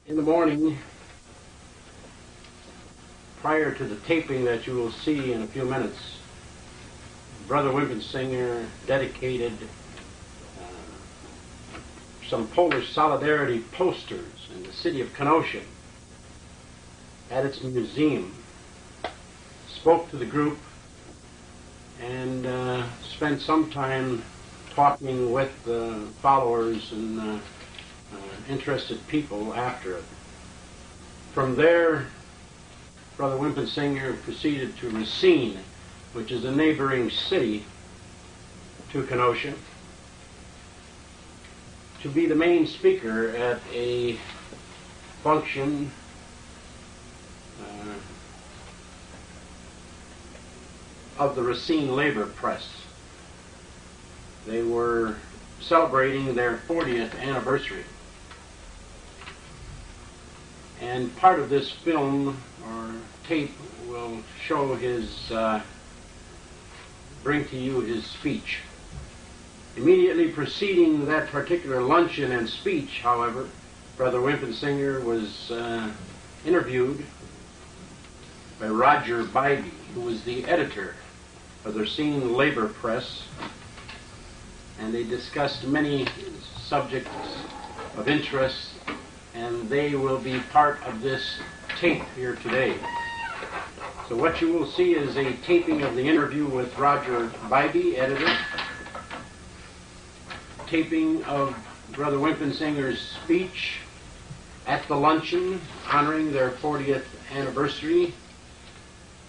In the morning, prior to the taping that you will see in a few minutes, Brother Winpisinger dedicated some Polish solidarity posters in the city of Kenosha at its museum, spoke to the group, and spent some time talking with followers and interested people after it. From there, Brother Winpisinger proceeded to Racine, which is a neighboring city to Kenosha, to be the main speaker at a function of the Racine Labor Press. They were celebrating their 40th anniversary. And part of this film or tape will show his, bring to you his speech. Immediately preceding that particular luncheon and speech, however, Brother Winpisinger was interviewed by Roger Bybee, who was the editor of the Racine Labor Press, and they discussed many subjects of interest, and they will be part of this tape here today. So what you will see is a taping of the interview with Roger Bybee, editor, taping of Brother Winpisinger's speech at the luncheon honoring their 40th anniversary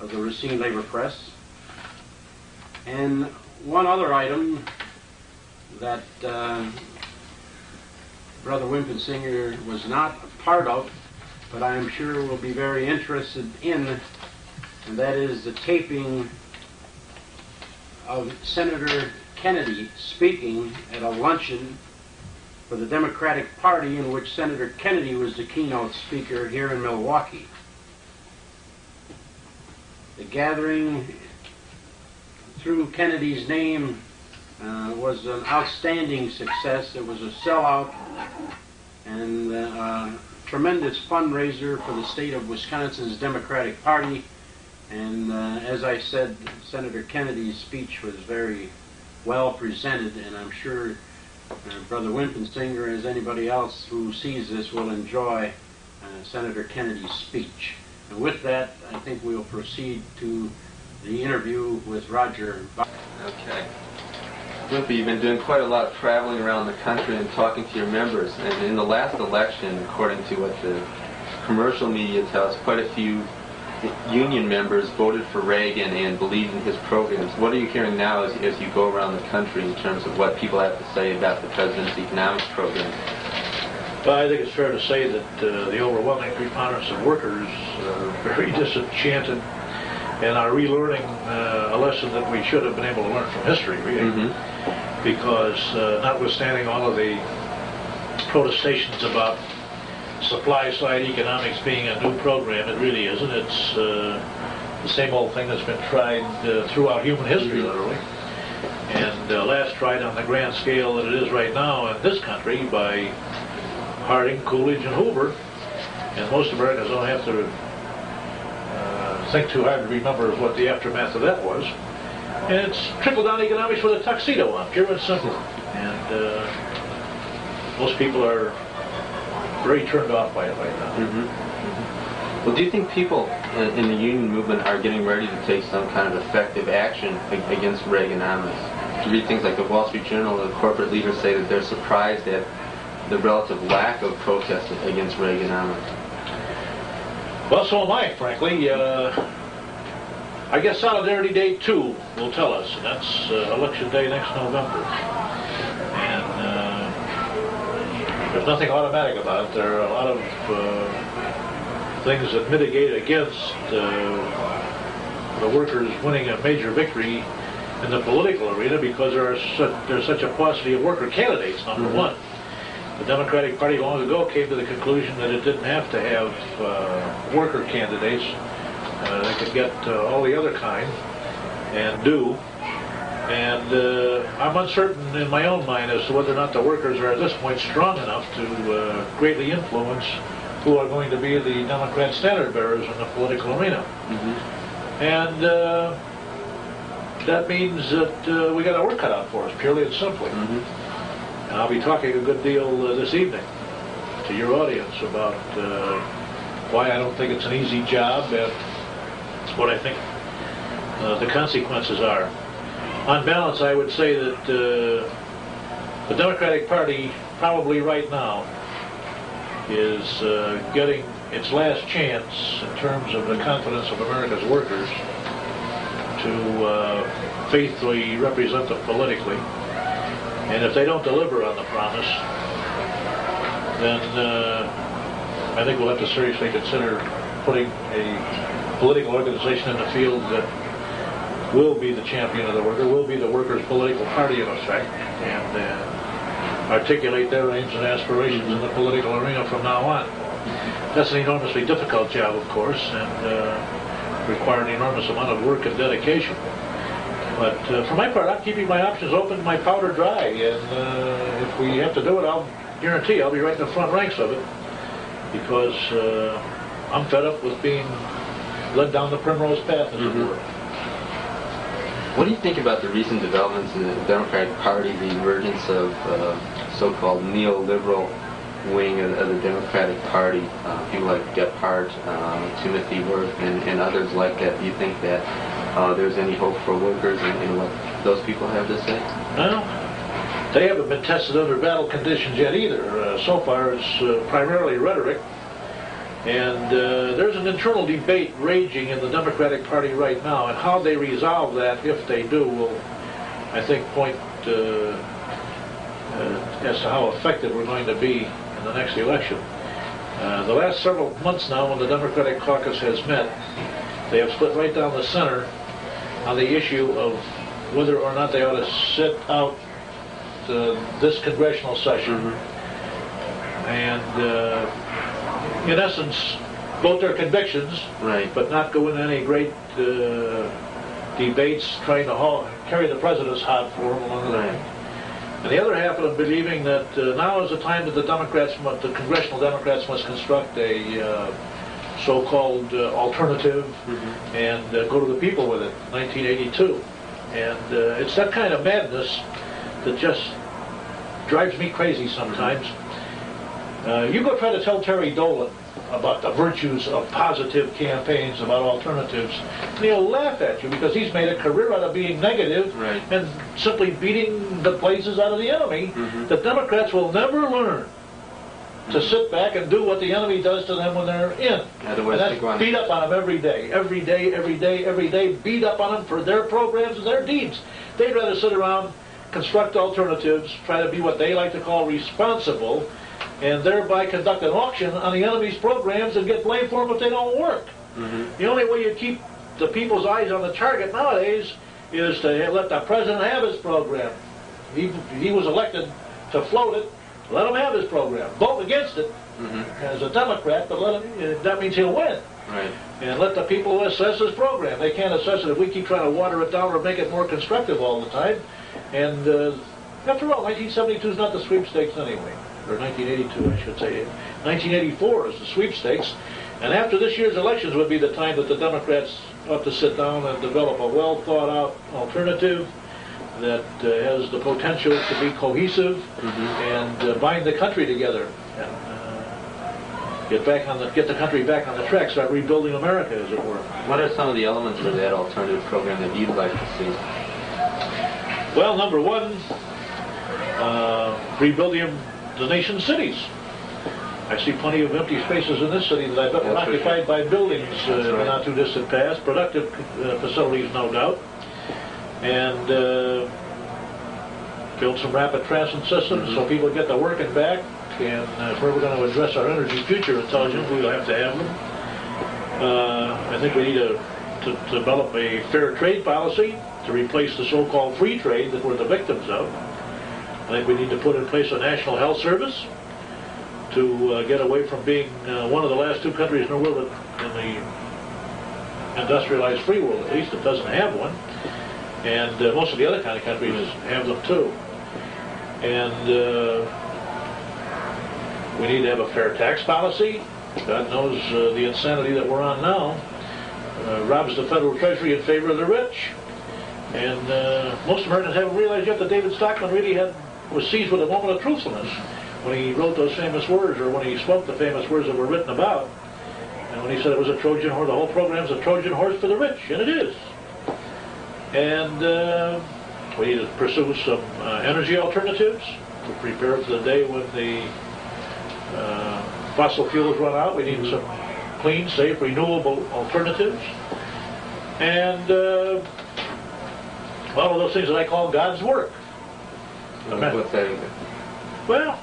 of the Racine Labor Press, and one other item that Brother Winpisinger was not a part of, but I am sure will be very interested in, and that is the taping of Senator Kennedy speaking at a luncheon for the Democratic Party, in which Senator Kennedy was the keynote speaker here in Milwaukee. The gathering, through Kennedy's name, was an outstanding success. It was a sellout and a tremendous fundraiser for the state of Wisconsin's Democratic Party. And as I said, Senator Kennedy's speech was very well presented, and I'm sure Brother Winpisinger, as anybody else who sees this, will enjoy Senator Kennedy's speech. And with that, I think we'll proceed to the interview with Roger. Okay. Wimpy, you've been doing quite a lot of traveling around the country and talking to your members, and in the last election, according to what the commercial media tells, quite a few union members voted for Reagan and believed in his programs. What are you hearing now as you go around the country in terms of what people have to say about the president's economics program? Well, I think it's fair to say that the overwhelming preponderance of workers are very disenchanted and are relearning a lesson that we should have been able to learn from history, really. Because notwithstanding all of the protestations about supply-side economics being a new program, it really isn't. It's the same old thing that's been tried throughout human history, literally. And last tried on the grand scale that it is right now in this country by Harding, Coolidge, and Hoover. And most Americans don't have to think too hard to remember what the aftermath of that was. And it's trickle-down economics with a tuxedo on, pure and simple. And most people are very turned off by it right now. Well, do you think people in the union movement are getting ready to take some kind of effective action against Reaganomics? You read things like the Wall Street Journal, the corporate leaders say that they're surprised at the relative lack of protest against Reaganomics. Well, so am I, frankly. I guess Solidarity Day 2 will tell us, and that's Election Day next November. And there's nothing automatic about it. There are a lot of things that mitigate against the workers winning a major victory in the political arena, because there's such a paucity of worker candidates, number one. The Democratic Party long ago came to the conclusion that it didn't have to have worker candidates. They could get all the other kind, and do. And I'm uncertain in my own mind as to whether or not the workers are at this point strong enough to greatly influence who are going to be the Democrat standard bearers in the political arena. And that means that we got our work cut out for us, purely and simply. And I'll be talking a good deal this evening to your audience about why I don't think it's an easy job and what I think the consequences are. On balance, I would say that the Democratic Party probably right now is getting its last chance in terms of the confidence of America's workers to faithfully represent them politically. And if they don't deliver on the promise, then I think we'll have to seriously consider putting a political organization in the field that will be the champion of the worker, will be the workers' political party in effect, and articulate their aims and aspirations in the political arena from now on. That's an enormously difficult job, of course, and require an enormous amount of work and dedication. But for my part, I'm keeping my options open, my powder dry, and if we have to do it, I'll guarantee I'll be right in the front ranks of it, because I'm fed up with being led down the primrose path, as it were. What do you think about the recent developments in the Democratic Party, the emergence of so-called neoliberal wing of the Democratic Party, people like Gephardt, Timothy Worth, and others like that? Do you think that there's any hope for workers in what those people have to say? Well, they haven't been tested under battle conditions yet either. So far, it's primarily rhetoric. And there's an internal debate raging in the Democratic Party right now, and how they resolve that, if they do, will, I think, point as to how effective we're going to be in the next election. The last several months now, when the Democratic caucus has met, they have split right down the center on the issue of whether or not they ought to sit out this congressional session and in essence, vote their convictions, but not go into any great debates trying to carry the president's hot for him along the way. And the other half of them believing that now is the time that the congressional Democrats must construct a so-called alternative and go to the people with it, 1982. And it's that kind of madness that just drives me crazy sometimes. You go try to tell Terry Dolan about the virtues of positive campaigns, about alternatives, and he'll laugh at you because he's made a career out of being negative and simply beating the blazes out of the enemy. The Democrats will never learn to sit back and do what the enemy does to them when they're in. And that's beat up on them every day, every day, every day, every day, beat up on them for their programs and their deeds. They'd rather sit around, construct alternatives, try to be what they like to call responsible, and thereby conduct an auction on the enemy's programs and get blamed for them if they don't work. The only way you keep the people's eyes on the target nowadays is to let the president have his program. He was elected to float it. Let him have his program. Vote against it as a Democrat, but that means he'll win. And let the people assess his program. They can't assess it if we keep trying to water it down or make it more constructive all the time. And after all, 1972 is not the sweepstakes anyway. Or 1982, I should say. 1984 is the sweepstakes. And after this year's elections would be the time that the Democrats ought to sit down and develop a well-thought-out alternative that has the potential to be cohesive and bind the country together and get the country back on the track, start rebuilding America, as it were. What are some of the elements of that alternative program that you'd like to see? Well, number one, rebuilding the nation's cities. I see plenty of empty spaces in this city that I bet were occupied by buildings in the not too distant past, productive facilities, no doubt, and build some rapid transit systems so people get to working back. And if we're ever going to address our energy future intelligently, we'll have to have them. I think we need to develop a fair trade policy to replace the so-called free trade that we're the victims of. I think we need to put in place a national health service to get away from being one of the last two countries in the world, in the industrialized free world at least, that doesn't have one. And most of the other kind of countries have them too. And we need to have a fair tax policy God knows the insanity that we're on now, robs the federal treasury in favor of the rich. And most Americans haven't realized yet that David Stockman really was seized with a moment of truthfulness when he wrote those famous words, or when he spoke the famous words that were written about. And when he said it was a Trojan horse, the whole program's a Trojan horse for the rich, and it is. And we need to pursue some energy alternatives to prepare for the day when the fossil fuels run out. We need some clean, safe, renewable alternatives. And all of those things that I call God's work. What's that? Well,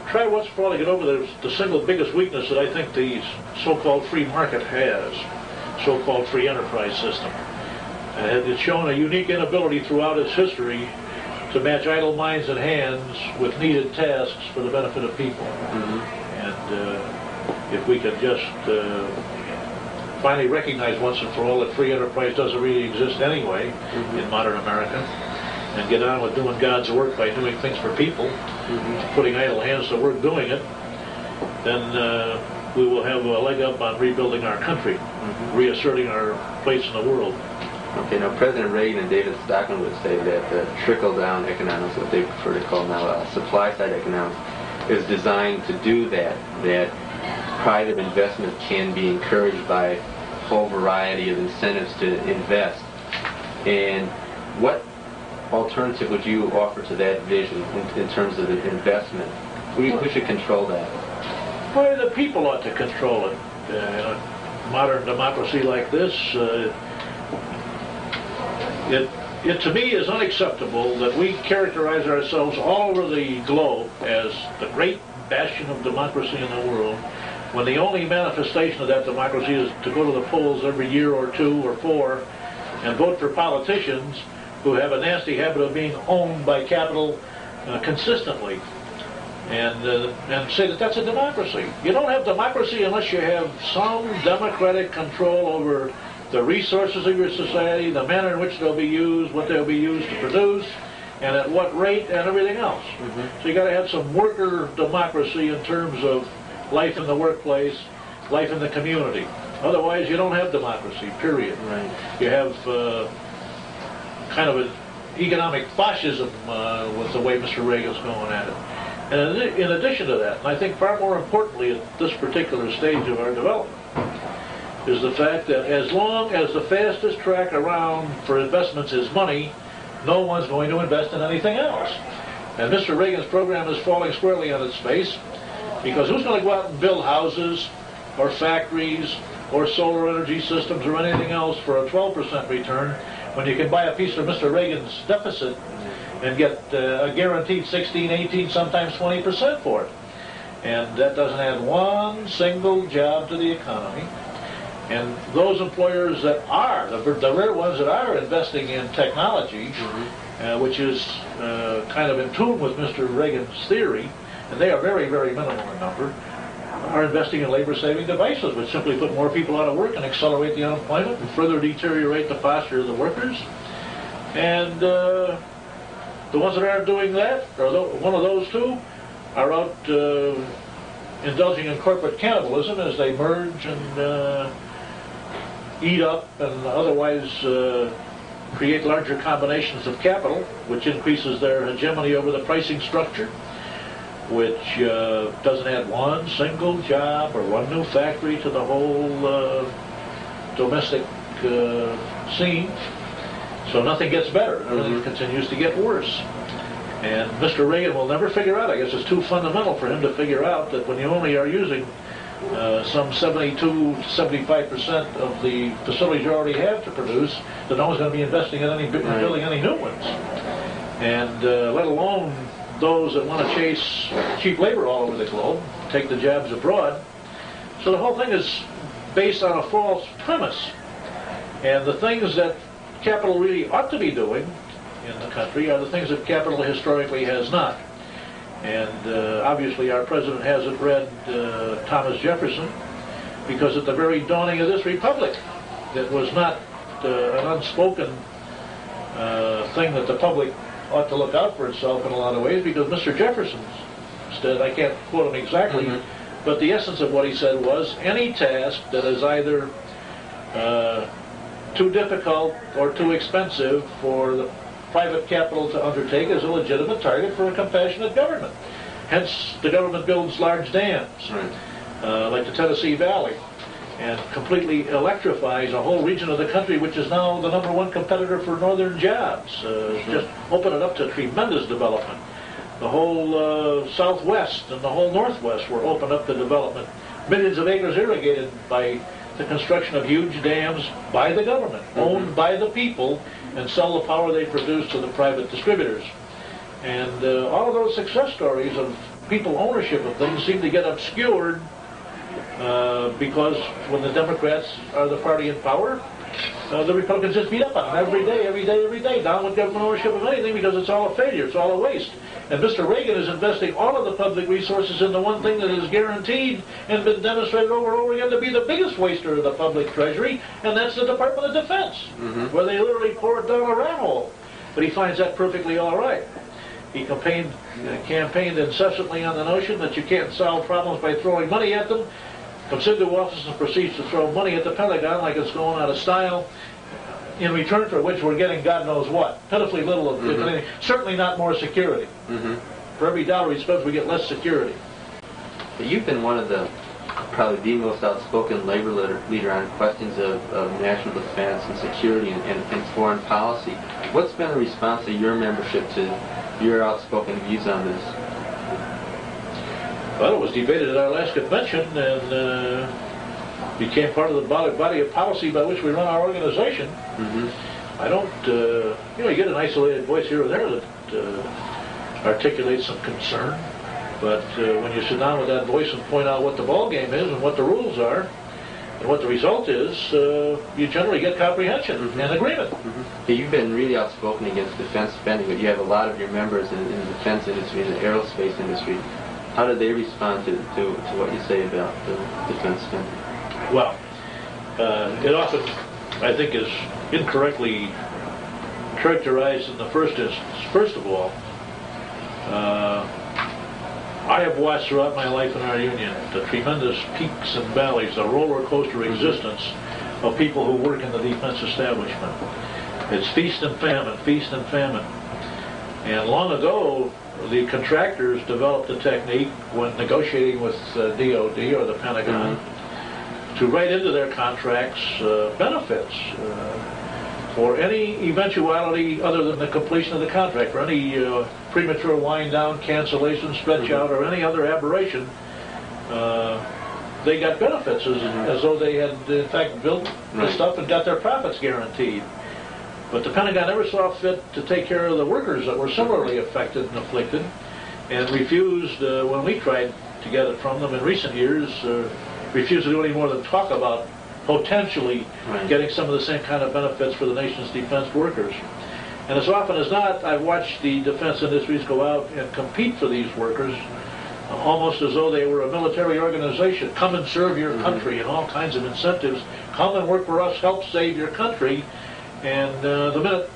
try once for all to get over the single biggest weakness that I think the so-called free market has, so-called free enterprise system. It's shown a unique inability throughout its history to match idle minds and hands with needed tasks for the benefit of people. And if we could just finally recognize once and for all that free enterprise doesn't really exist anyway in modern America, and get on with doing God's work by doing things for people, putting idle hands to work doing it, then we will have a leg up on rebuilding our country, reasserting our place in the world. Okay, now President Reagan and David Stockman would say that the trickle-down economics, what they prefer to call now supply-side economics, is designed to do that private investment can be encouraged by a whole variety of incentives to invest. And what alternative would you offer to that vision in terms of investment? Who should control that? Well, the people ought to control it. In a modern democracy like this, it to me is unacceptable that we characterize ourselves all over the globe as the great bastion of democracy in the world, when the only manifestation of that democracy is to go to the polls every year or two or four and vote for politicians who have a nasty habit of being owned by capital consistently, and say that that's a democracy. You don't have democracy unless you have some democratic control over the resources of your society, the manner in which they'll be used, what they'll be used to produce, and at what rate, and everything else. So you got to have some worker democracy in terms of life in the workplace, life in the community. Otherwise, you don't have democracy, period. Right. You have kind of an economic fascism with the way Mr. Reagan's going at it. And in addition to that, and I think far more importantly at this particular stage of our development, is the fact that as long as the fastest track around for investments is money, no one's going to invest in anything else. And Mr. Reagan's program is falling squarely on its face, because who's going to go out and build houses or factories or solar energy systems or anything else for a 12% return when you can buy a piece of Mr. Reagan's deficit and get a guaranteed 16, 18, sometimes 20% for it? And that doesn't add one single job to the economy. And those employers that are, the rare ones that are investing in technology, which is kind of in tune with Mr. Reagan's theory, and they are very, very minimal in number, are investing in labor-saving devices, which simply put more people out of work and accelerate the unemployment and further deteriorate the posture of the workers. And the ones that aren't doing that, or one of those two, are out indulging in corporate cannibalism as they merge and eat up and otherwise create larger combinations of capital, which increases their hegemony over the pricing structure, which doesn't add one single job or one new factory to the whole domestic scene. So nothing gets better. Everything continues to get worse. And Mr. Reagan will never figure out, I guess it's too fundamental for him to figure out, that when you only are using some 72 to 75% of the facilities you already have to produce, that no one's going to be investing in building any new ones. And let alone those that want to chase cheap labor all over the globe, take the jobs abroad. So the whole thing is based on a false premise. And the things that capital really ought to be doing in the country are the things that capital historically has not. And obviously our president hasn't read Thomas Jefferson, because at the very dawning of this republic, it was not an unspoken thing that the public ought to look out for itself in a lot of ways, because Mr. Jefferson said, I can't quote him exactly, But the essence of what he said was, any task that is either too difficult or too expensive for the private capital to undertake is a legitimate target for a compassionate government. Hence, the government builds large dams, like the Tennessee Valley, and completely electrifies a whole region of the country, which is now the #1 competitor for northern jobs. Just open it up to tremendous development. The whole southwest and the whole northwest were opened up to development. Millions of acres irrigated by the construction of huge dams by the government, owned by the people, and sell the power they produce to the private distributors. And all of those success stories of people ownership of things seem to get obscured because when the Democrats are the party in power, the Republicans just beat up on them every day, down with government ownership of anything because it's all a failure, it's all a waste. And Mr. Reagan is investing all of the public resources in the one thing that is guaranteed and been demonstrated over and over again to be the biggest waster of the public treasury, and that's the Department of Defense, where they literally pour it down a rat hole. But he finds that perfectly all right. He campaigned incessantly on the notion that you can't solve problems by throwing money at them. Comes into office and proceeds to throw money at the Pentagon like it's going out of style, in return for which we're getting God knows what. Pitifully little of anything. Certainly not more security. For every dollar he spends, we get less security. But you've been one of the, probably the most outspoken labor leader on questions of national defense and security and foreign policy. What's been the response of your membership to your outspoken views on this? Well, it was debated at our last convention and became part of the body of policy by which we run our organization. I don't, you get an isolated voice here or there that articulates some concern, but when you sit down with that voice and point out what the ball game is and what the rules are and what the result is, you generally get comprehension and agreement. Yeah, you've been really outspoken against defense spending, but you have a lot of your members in the defense industry, in the aerospace industry. How do they respond to what you say about the defense spending? Well, it often, I think, is incorrectly characterized in the first instance. First of all, I have watched throughout my life in our union the tremendous peaks and valleys, the roller coaster existence of people who work in the defense establishment. It's feast and famine, feast and famine. And long ago, the contractors developed a technique when negotiating with DOD or the Pentagon to write into their contracts benefits for any eventuality other than the completion of the contract, for any premature wind down, cancellation, stretch out, or any other aberration. They got benefits as though they had in fact built the stuff and got their profits guaranteed. But the Pentagon never saw fit to take care of the workers that were similarly affected and afflicted, and refused, when we tried to get it from them in recent years, refused to do any more than talk about potentially getting some of the same kind of benefits for the nation's defense workers. And as often as not, I've watched the defense industries go out and compete for these workers, almost as though they were a military organization. Come and serve your country, and all kinds of incentives. Come and work for us, help save your country. And the minute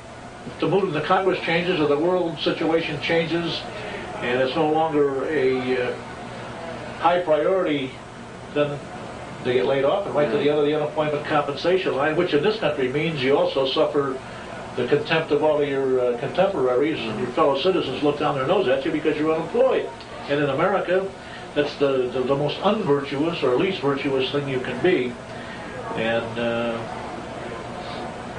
the mood of the Congress changes or the world situation changes and it's no longer a high priority, then they get laid off and right to the end of the unemployment compensation line, which in this country means you also suffer the contempt of all of your contemporaries and your fellow citizens look down their nose at you because you're unemployed. And in America, that's the most unvirtuous or least virtuous thing you can be. And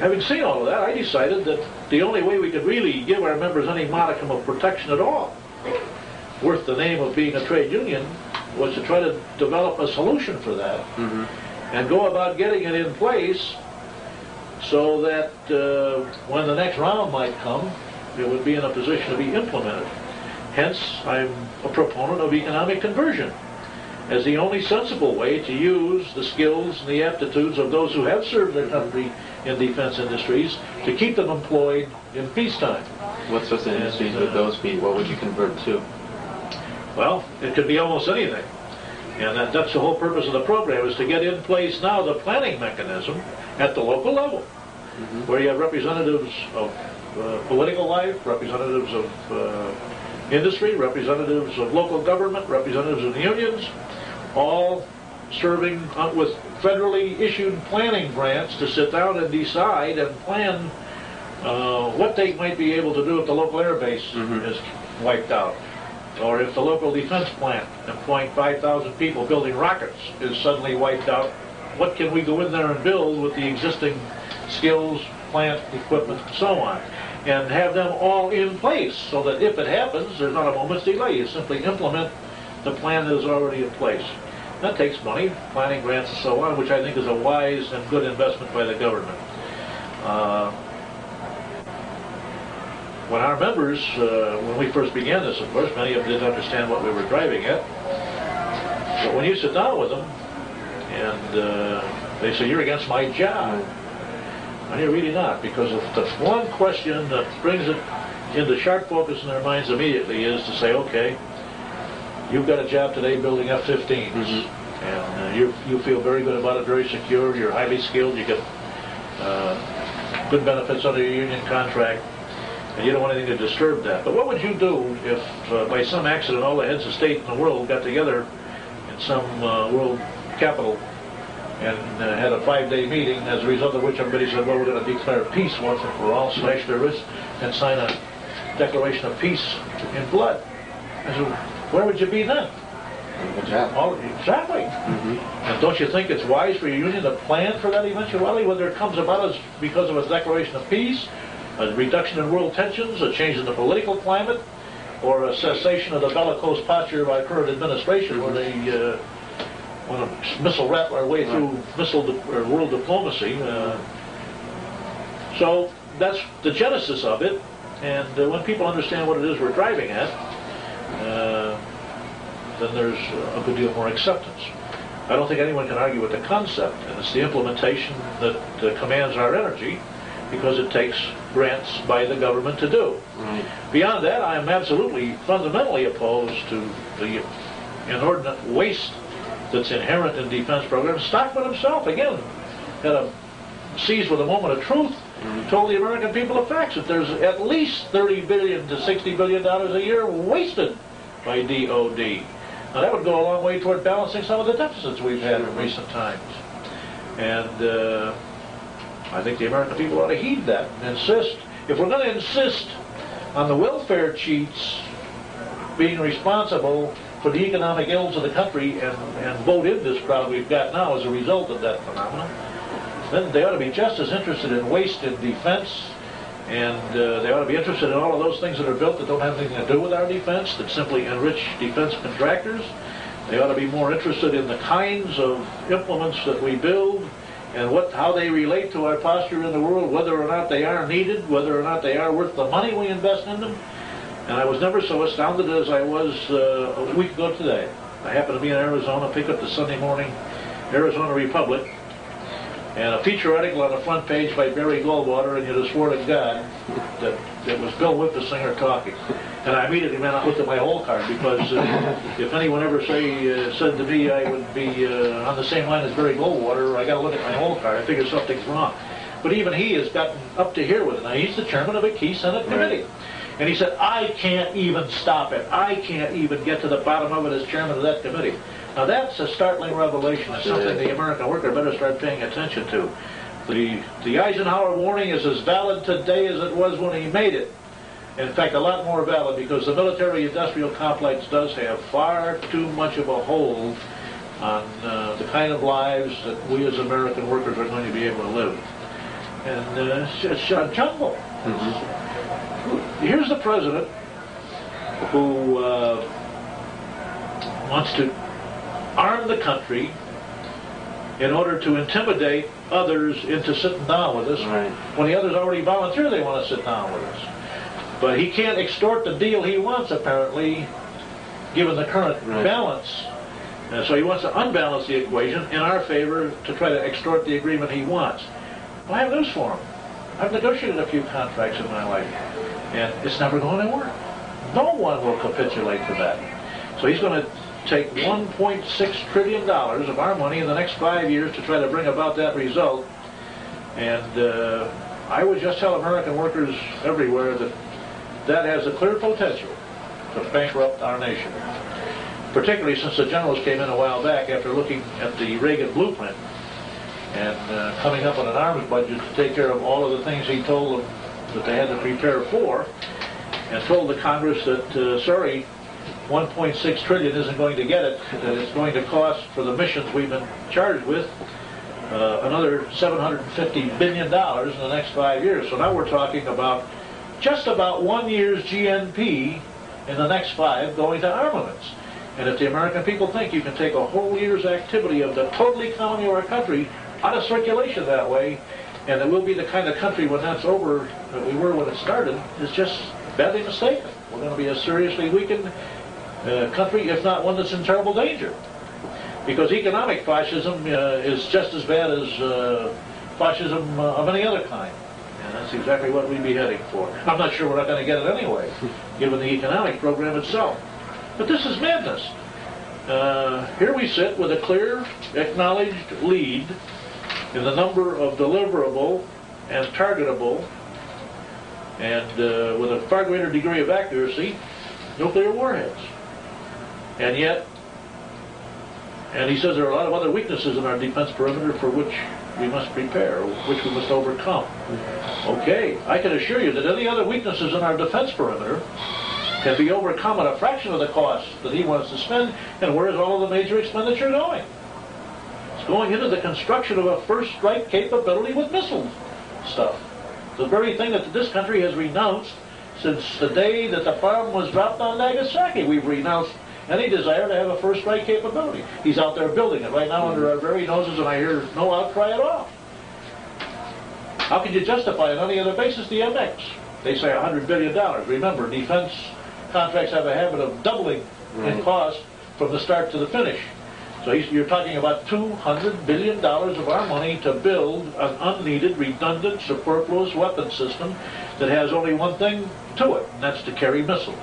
having seen all of that, I decided that the only way we could really give our members any modicum of protection at all, worth the name of being a trade union, was to try to develop a solution for that and go about getting it in place so that when the next round might come, it would be in a position to be implemented. Hence, I'm a proponent of economic conversion as the only sensible way to use the skills and the aptitudes of those who have served their country in defense industries to keep them employed in peacetime. What sorts of industries would those be? What would you convert to? Well, it could be almost anything. And that's the whole purpose of the program, is to get in place now the planning mechanism at the local level, where you have representatives of political life, representatives of industry, representatives of local government, representatives of the unions, all serving with federally issued planning grants to sit down and decide and plan what they might be able to do if the local air base is wiped out, or if the local defense plant employing 5,000 people building rockets is suddenly wiped out. What can we go in there and build with the existing skills, plant, equipment, and so on, and have them all in place so that if it happens, there's not a moment's delay. You simply implement the plan that is already in place. That takes money, planning grants and so on, which I think is a wise and good investment by the government. When our members, when we first began this, of course, many of them didn't understand what we were driving at. But when you sit down with them and they say, "You're against my job," and you're really not, because if the one question that brings it into sharp focus in their minds immediately is to say, "Okay, you've got a job today building F-15s, and you feel very good about it, very secure, you're highly skilled, you get good benefits under your union contract, and you don't want anything to disturb that. But what would you do if, by some accident, all the heads of state in the world got together in some world capital and had a 5-day meeting, as a result of which everybody said, well, we're going to declare peace once and for all, slash their wrists, and sign a declaration of peace in blood?" I said, where would you be then? Exactly. And don't you think it's wise for your union to plan for that eventuality, whether it comes about as because of a declaration of peace, a reduction in world tensions, a change in the political climate, or a cessation of the bellicose posture by current administration, where they want to missile rattle our way through or world diplomacy. So that's the genesis of it, and when people understand what it is we're driving at, then there's a good deal more acceptance. I don't think anyone can argue with the concept, and it's the implementation that commands our energy, because it takes grants by the government to do. Beyond that, I am absolutely fundamentally opposed to the inordinate waste that's inherent in defense programs. Stockman himself, again, had seized with a moment of truth, told the American people the facts, that there's at least $30 billion to $60 billion a year wasted by DOD. Now that would go a long way toward balancing some of the deficits we've had in recent times. And I think the American people ought to heed that and insist. If we're going to insist on the welfare cheats being responsible for the economic ills of the country and vote in this crowd we've got now as a result of that phenomenon, then they ought to be just as interested in waste in defense, and they ought to be interested in all of those things that are built that don't have anything to do with our defense, that simply enrich defense contractors. They ought to be more interested in the kinds of implements that we build and how they relate to our posture in the world, whether or not they are needed, whether or not they are worth the money we invest in them. And I was never so astounded as I was a week ago today. I happened to be in Arizona, pick up the Sunday morning Arizona Republic, and a feature article on the front page by Barry Goldwater, and you'd have swore to God that it was Bill Winpisinger talking. And I immediately ran out and looked at my hole card, because if anyone ever said to me I would be on the same line as Barry Goldwater, I got to look at my hole card. I figure something's wrong. But even he has gotten up to here with it. Now, he's the chairman of a key Senate committee. And he said, I can't even stop it. I can't even get to the bottom of it as chairman of that committee. Now that's a startling revelation. It's something the American worker better start paying attention to. The Eisenhower warning is as valid today as it was when he made it. In fact, a lot more valid, because the military-industrial complex does have far too much of a hold on the kind of lives that we as American workers are going to be able to live. And it's a jungle. Here's the president who wants to arm the country in order to intimidate others into sitting down with us, when the others already volunteer they want to sit down with us. But he can't extort the deal he wants, apparently, given the current balance. And so he wants to unbalance the equation in our favor to try to extort the agreement he wants. Well, I have news for him. I've negotiated a few contracts in my life, and it's never going to work. No one will capitulate to that. So he's going to take $1.6 trillion of our money in the next 5 years to try to bring about that result. And I would just tell American workers everywhere that that has a clear potential to bankrupt our nation. particularly since the generals came in a while back after looking at the Reagan blueprint and coming up with an arms budget to take care of all of the things he told them that they had to prepare for, and told the Congress that, sorry, 1.6 trillion isn't going to get it, that it's going to cost, for the missions we've been charged with, another $750 billion in the next 5 years. So now we're talking about just about 1 year's GNP in the next 5 going to armaments. And if the American people think you can take a whole year's activity of the total economy of our country out of circulation that way, and that we'll be the kind of country when that's over that we were when it started, is just badly mistaken. We're going to be a seriously weakened country, if not one that's in terrible danger. Because economic fascism is just as bad as fascism of any other kind. And that's exactly what we'd be heading for. I'm not sure we're not going to get it anyway, given the economic program itself. But this is madness. Here we sit with a clear, acknowledged lead in the number of deliverable and targetable, and with a far greater degree of accuracy, nuclear warheads. And yet, and he says there are a lot of other weaknesses in our defense perimeter for which we must prepare, which we must overcome. Okay, I can assure you that any other weaknesses in our defense perimeter can be overcome at a fraction of the cost that he wants to spend. And where is all of the major expenditure going? It's going into the construction of a first strike capability with missile stuff. The very thing that this country has renounced since the day that the bomb was dropped on Nagasaki. We've renounced any desire to have a first strike capability. He's out there building it right now under our very noses, and I hear no outcry at all. How can you justify on any other basis the MX? They say $100 billion. Remember, defense contracts have a habit of doubling in cost from the start to the finish. So you're talking about $200 billion of our money to build an unneeded, redundant, superfluous weapon system that has only one thing to it, and that's to carry missiles.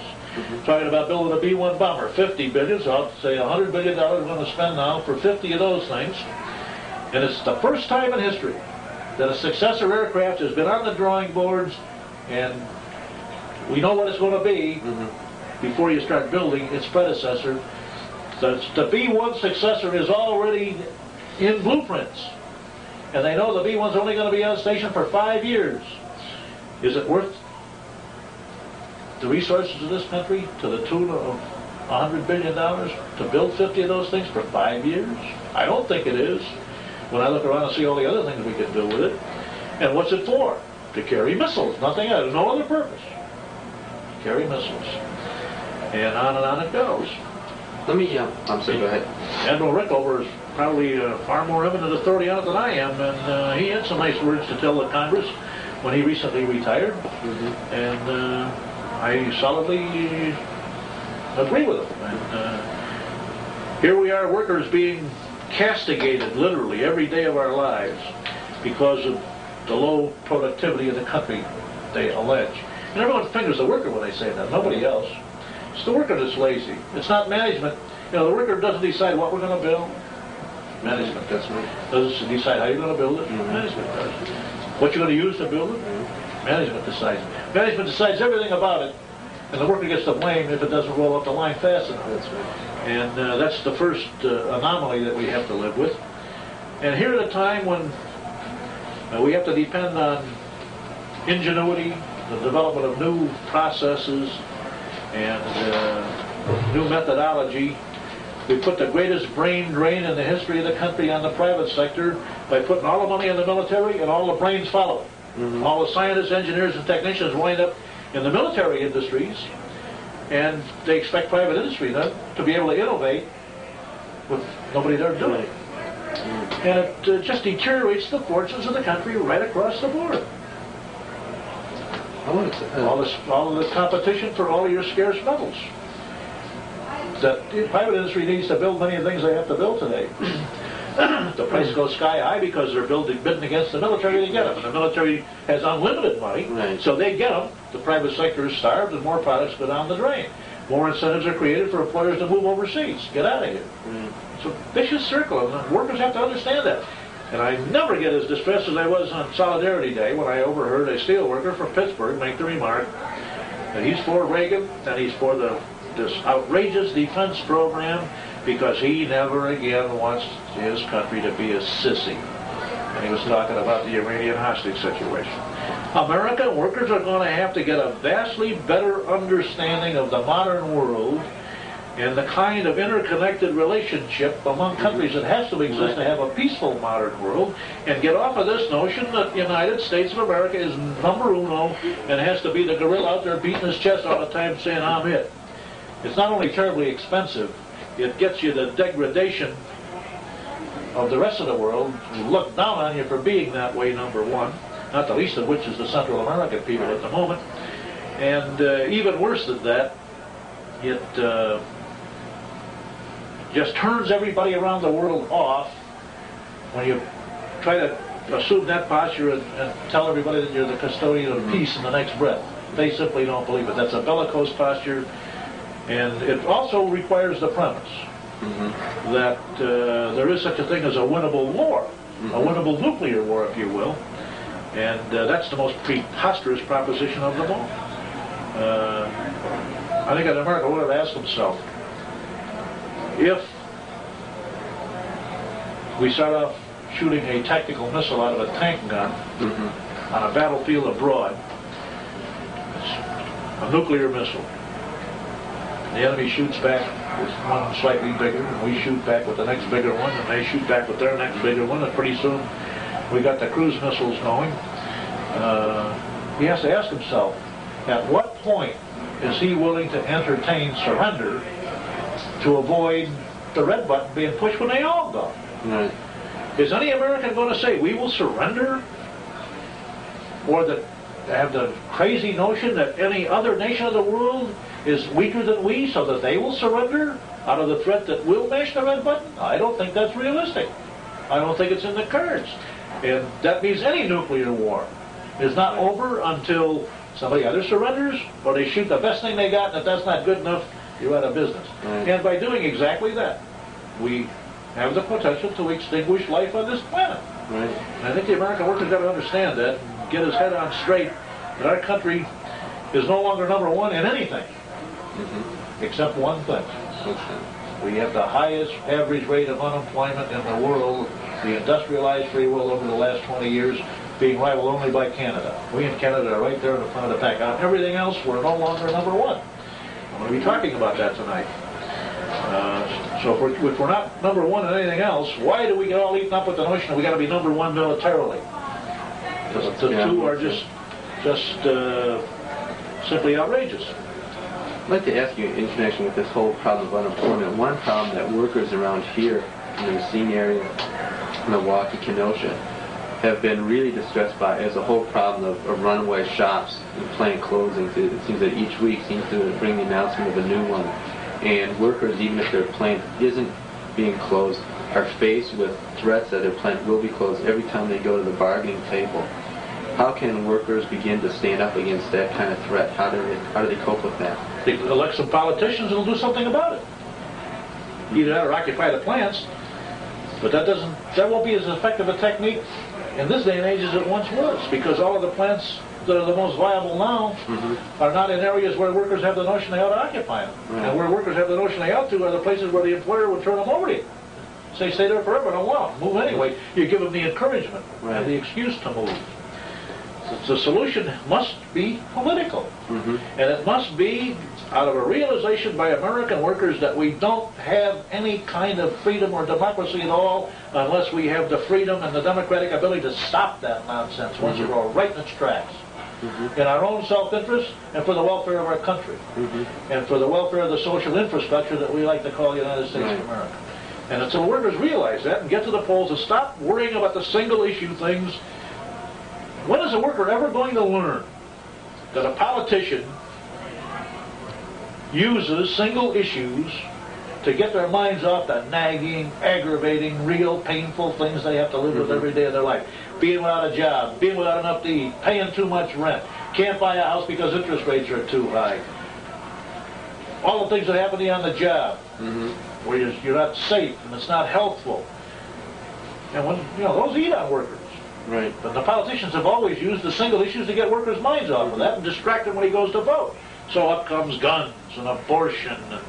Talking about building a B-1 bomber, $50 billion, so I'll say $100 billion we're going to spend now for 50 of those things. And it's the first time in history that a successor aircraft has been on the drawing boards, and we know what it's going to be before you start building its predecessor. The B-1 successor is already in blueprints, and they know the B-1's only going to be on station for 5 years. Is it worth the resources of this country to the tune of $100 billion to build 50 of those things for 5 years? I don't think it is, when I look around and see all the other things we can do with it. And what's it for? To carry missiles, nothing else, no other purpose. Carry missiles. And on it goes. Let me, I'm sorry, go ahead. Admiral Rickover is probably far more eminent authority on it than I am, and he had some nice words to tell the Congress when he recently retired. And I solidly agree with him. And here we are, workers being castigated literally every day of our lives because of the low productivity of the country, they allege. And everyone fingers the worker when they say that, nobody else. It's the worker that's lazy. It's not management. You know, the worker doesn't decide what we're going to build. Management does. Doesn't decide how you're going to build it. Management does. What you're going to use to build it. Management decides. Management decides everything about it, and the worker gets the blame if it doesn't roll up the line fast enough. That's right. And that's the first anomaly that we have to live with. And here at a time when we have to depend on ingenuity, the development of new processes, and new methodology, we put the greatest brain drain in the history of the country on the private sector by putting all the money in the military, and all the brains follow it. All the scientists, engineers, and technicians wind up in the military industries, and they expect private industry then to be able to innovate with nobody there doing it. And it just deteriorates the fortunes of the country right across the board. All of the competition for all of your scarce metals. That the private industry needs to build many of the things they have to build today. The price goes sky high because they're bidding against the military to get them. And the military has unlimited money, so they get them. The private sector is starved, and more products go down the drain. More incentives are created for employers to move overseas. Get out of here. It's a vicious circle, and workers have to understand that. And I never get as distressed as I was on Solidarity Day when I overheard a steel worker from Pittsburgh make the remark that he's for Reagan and he's for the this outrageous defense program because he never again wants his country to be a sissy. And he was talking about the Iranian hostage situation. American workers are going to have to get a vastly better understanding of the modern world and the kind of interconnected relationship among countries that has to exist to have a peaceful modern world, and get off of this notion that the United States of America is number uno and has to be the gorilla out there beating his chest all the time saying, I'm it. It's not only terribly expensive, it gets you the degradation of the rest of the world who look down on you for being that way, number one, not the least of which is the Central American people at the moment. And even worse than that, it just turns everybody around the world off when you try to assume that posture and tell everybody that you're the custodian of peace in the next breath. They simply don't believe it. That's a bellicose posture, and it also requires the premise that there is such a thing as a winnable war, a winnable nuclear war, if you will, and that's the most preposterous proposition of them all. I think that America would have asked himself, if we start off shooting a tactical missile out of a tank gun on a battlefield abroad, a nuclear missile, the enemy shoots back with one slightly bigger, and we shoot back with the next bigger one, and they shoot back with their next bigger one, and pretty soon we got the cruise missiles going. He has to ask himself, at what point is he willing to entertain surrender to avoid the red button being pushed when they all go? Right. Is any American going to say, we will surrender? Or have the crazy notion that any other nation of the world is weaker than we so that they will surrender out of the threat that we'll mash the red button? I don't think that's realistic. I don't think it's in the cards. And that means any nuclear war is not over until somebody either surrenders or they shoot the best thing they got, and if that's not good enough, you're out of business. Right. And by doing exactly that, we have the potential to extinguish life on this planet. Right. And I think the American worker's got to understand that and get his head on straight that our country is no longer number one in anything, except one thing. We have the highest average rate of unemployment in the world, the industrialized free world over the last 20 years, being rivaled only by Canada. We in Canada are right there in the front of the pack. On everything else, we're no longer number one. I'm going to be talking about that tonight. So if we're not number one in anything else, why do we get all eaten up with the notion that we got to be number one militarily? The two are just simply outrageous. I'd like to ask you in connection with this whole problem of unemployment, one problem that workers around here in the Racine area, Milwaukee, Kenosha, have been really distressed by is the whole problem of runaway shops and planned closings. It seems that each week seems to bring the announcement of a new one. And workers, even if their plant isn't being closed, are faced with threats that their plant will be closed every time they go to the bargaining table. How can workers begin to stand up against that kind of threat? How do they cope with that? They elect some politicians and will do something about it. Either that or occupy the plants. But that won't be as effective a technique in this day and age as it once was, because all of the plants that are the most viable now are not in areas where workers have the notion they ought to occupy them. Right. And where workers have the notion they ought to are the places where the employer would turn them over to you. Say, stay there forever, don't want them. Move anyway. You give them the encouragement and the excuse to move. The solution must be political. And it must be out of a realization by American workers that we don't have any kind of freedom or democracy at all unless we have the freedom and the democratic ability to stop that nonsense once it's all right in its tracks. In our own self-interest and for the welfare of our country. And for the welfare of the social infrastructure that we like to call the United States of America. And until workers realize that and get to the polls and stop worrying about the single issue things, when is a worker ever going to learn that a politician uses single issues to get their minds off the nagging, aggravating, real painful things they have to live with every day of their life? Being without a job, being without enough to eat, paying too much rent, can't buy a house because interest rates are too high. All the things that happen to you on the job, where you're not safe and it's not healthful. And when those eat on workers. Right. But the politicians have always used the single issues to get workers' minds off of that and distract them when he goes to vote. So up comes guns and abortion and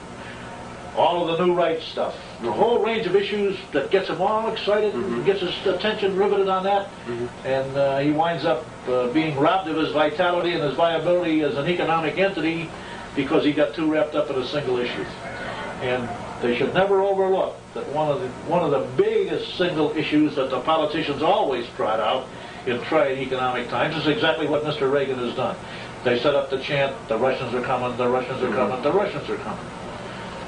all of the new rights stuff. A whole range of issues that gets him all excited and gets his attention riveted on that. And he winds up being robbed of his vitality and his viability as an economic entity because he got too wrapped up in a single issue. And they should never overlook that one of the biggest single issues that the politicians always trot out in trying economic times is exactly what Mr. Reagan has done. They set up the chant, the Russians are coming, the Russians are coming, the Russians are coming.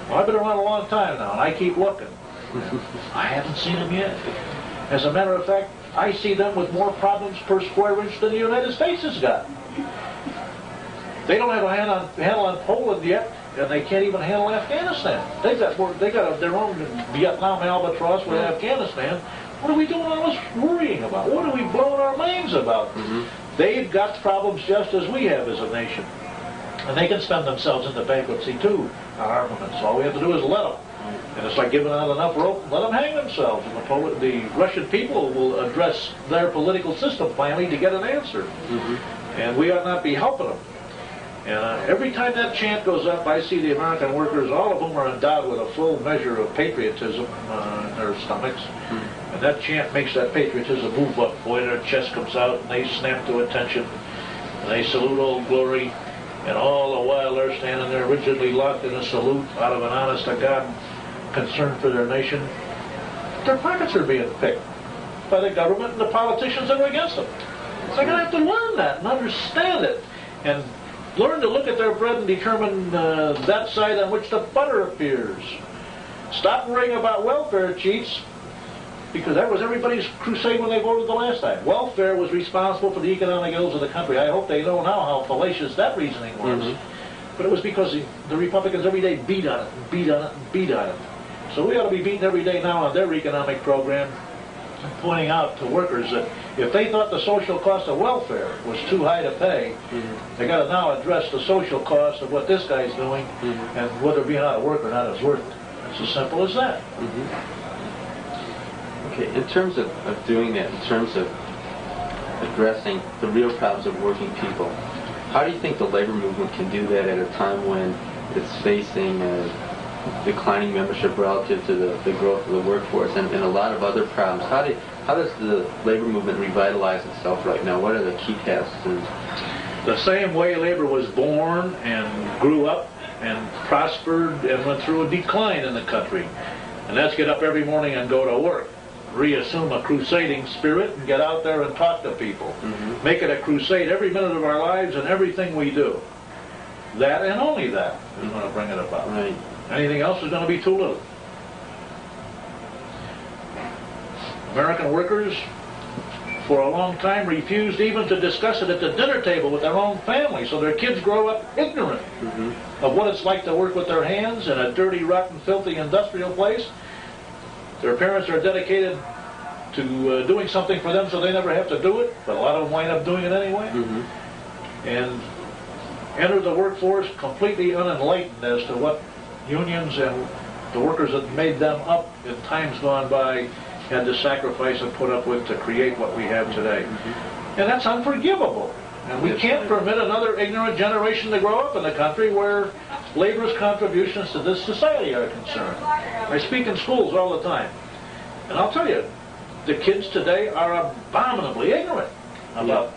Well, I've been around a long time now, and I keep looking. I haven't seen them yet. As a matter of fact, I see them with more problems per square inch than the United States has got. They don't have a handle on Poland yet, and they can't even handle Afghanistan. They got their own Vietnam albatross with Afghanistan. What are we doing all this worrying about? What are we blowing our minds about? They've got problems just as we have as a nation. And they can spend themselves into bankruptcy too on armaments. All we have to do is let them. And it's like giving out enough rope, let them hang themselves. And the Russian people will address their political system finally to get an answer. And we ought not be helping them. And every time that chant goes up, I see the American workers, all of them are endowed with a full measure of patriotism in their stomachs. And that chant makes that patriotism move up. Boy, their chest comes out, and they snap to attention. And they salute Old Glory. And all the while they're standing there rigidly locked in a salute out of an honest-to-God concern for their nation. Their pockets are being picked by the government and the politicians that are against them. They're going to have to learn that and understand it. And learn to look at their bread and determine that side on which the butter appears. Stop worrying about welfare cheats, because that was everybody's crusade when they voted the last time. Welfare was responsible for the economic ills of the country. I hope they know now how fallacious that reasoning was. But it was because the Republicans every day beat on it, and beat on it, and beat on it. So we ought to be beating every day now on their economic program, and pointing out to workers that if they thought the social cost of welfare was too high to pay, they got to now address the social cost of what this guy's doing, and whether being out of work or not is worth it. It's as simple as that. Okay, in terms of doing that, in terms of addressing the real problems of working people, how do you think the labor movement can do that at a time when it's facing declining membership relative to the growth of the workforce and a lot of other problems? How does the labor movement revitalize itself right now? What are the key tasks? The same way labor was born and grew up and prospered and went through a decline in the country. And that's get up every morning and go to work. Reassume a crusading spirit and get out there and talk to people. Make it a crusade every minute of our lives and everything we do. That and only that is going to bring it about. Right. Anything else is going to be too little. American workers for a long time refused even to discuss it at the dinner table with their own family, so their kids grow up ignorant of what it's like to work with their hands in a dirty, rotten, filthy industrial place. Their parents are dedicated to doing something for them so they never have to do it, but a lot of them wind up doing it anyway. And enter the workforce completely unenlightened as to what unions and the workers that made them up in times gone by had to sacrifice and put up with to create what we have today. And that's unforgivable. And we can't permit another ignorant generation to grow up in a country where labor's contributions to this society are concerned. I speak in schools all the time. And I'll tell you, the kids today are abominably ignorant about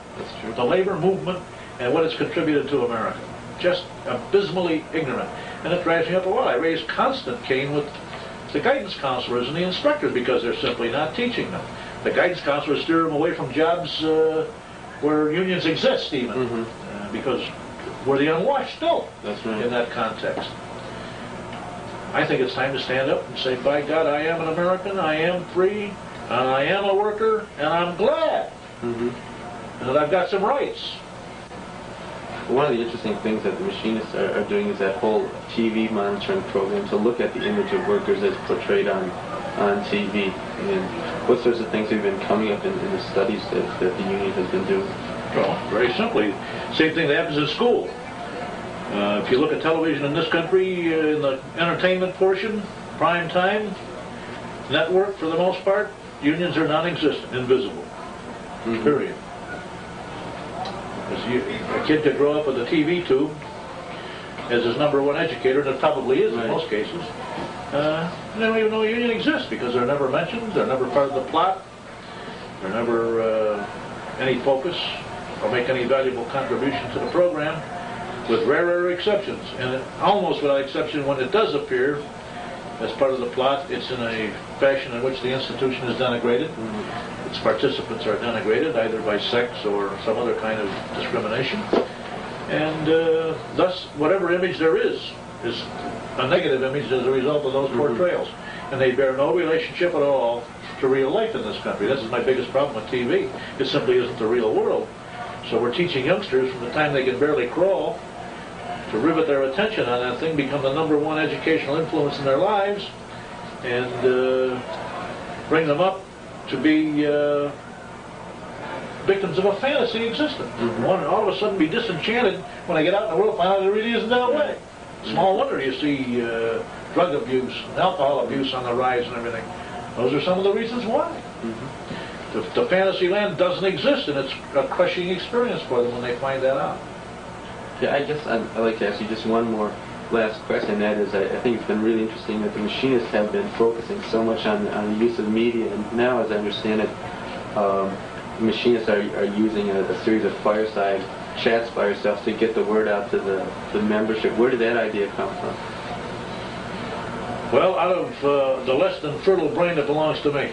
the labor movement and what it's contributed to America. Just abysmally ignorant. And it drives me up a lot. I raise constant cane with the guidance counselors and the instructors because they're simply not teaching them. The guidance counselors steer them away from jobs where unions exist even, because we're the unwashed still in that context. I think it's time to stand up and say, by God, I am an American, I am free, and I am a worker, and I'm glad that I've got some rights. One of the interesting things that the machinists are doing is that whole TV monitoring program to look at the image of workers as portrayed on TV. And what sorts of things have been coming up in the studies that the union has been doing? Well, very simply, same thing that happens in school. If you look at television in this country, in the entertainment portion, prime time, network for the most part, unions are non-existent, invisible. Period. A kid could grow up with a TV tube as his #1 educator, and it probably is in most cases. They don't even know a union exists because they're never mentioned, they're never part of the plot, they're never any focus or make any valuable contribution to the program, with rare exceptions. And almost without exception, when it does appear as part of the plot, it's in a fashion in which the institution is denigrated. Its participants are denigrated either by sex or some other kind of discrimination. And thus, whatever image there is a negative image as a result of those portrayals. And they bear no relationship at all to real life in this country. This is my biggest problem with TV. It simply isn't the real world. So we're teaching youngsters from the time they can barely crawl to rivet their attention on that thing, become the #1 educational influence in their lives, and bring them up to be victims of a fantasy existence. All of a sudden be disenchanted when I get out in the world and find out it really isn't that way. Small wonder you see drug abuse and alcohol abuse on the rise and everything. Those are some of the reasons why. The fantasy land doesn't exist, and it's a crushing experience for them when they find that out. Yeah, I guess I'd like to ask you just one more last question. That is, I think it's been really interesting that the machinists have been focusing so much on the use of media, and now, as I understand it, machinists are using a series of fireside chats by yourself to get the word out to the membership. Where did that idea come from? Well, out of the less than fertile brain that belongs to me.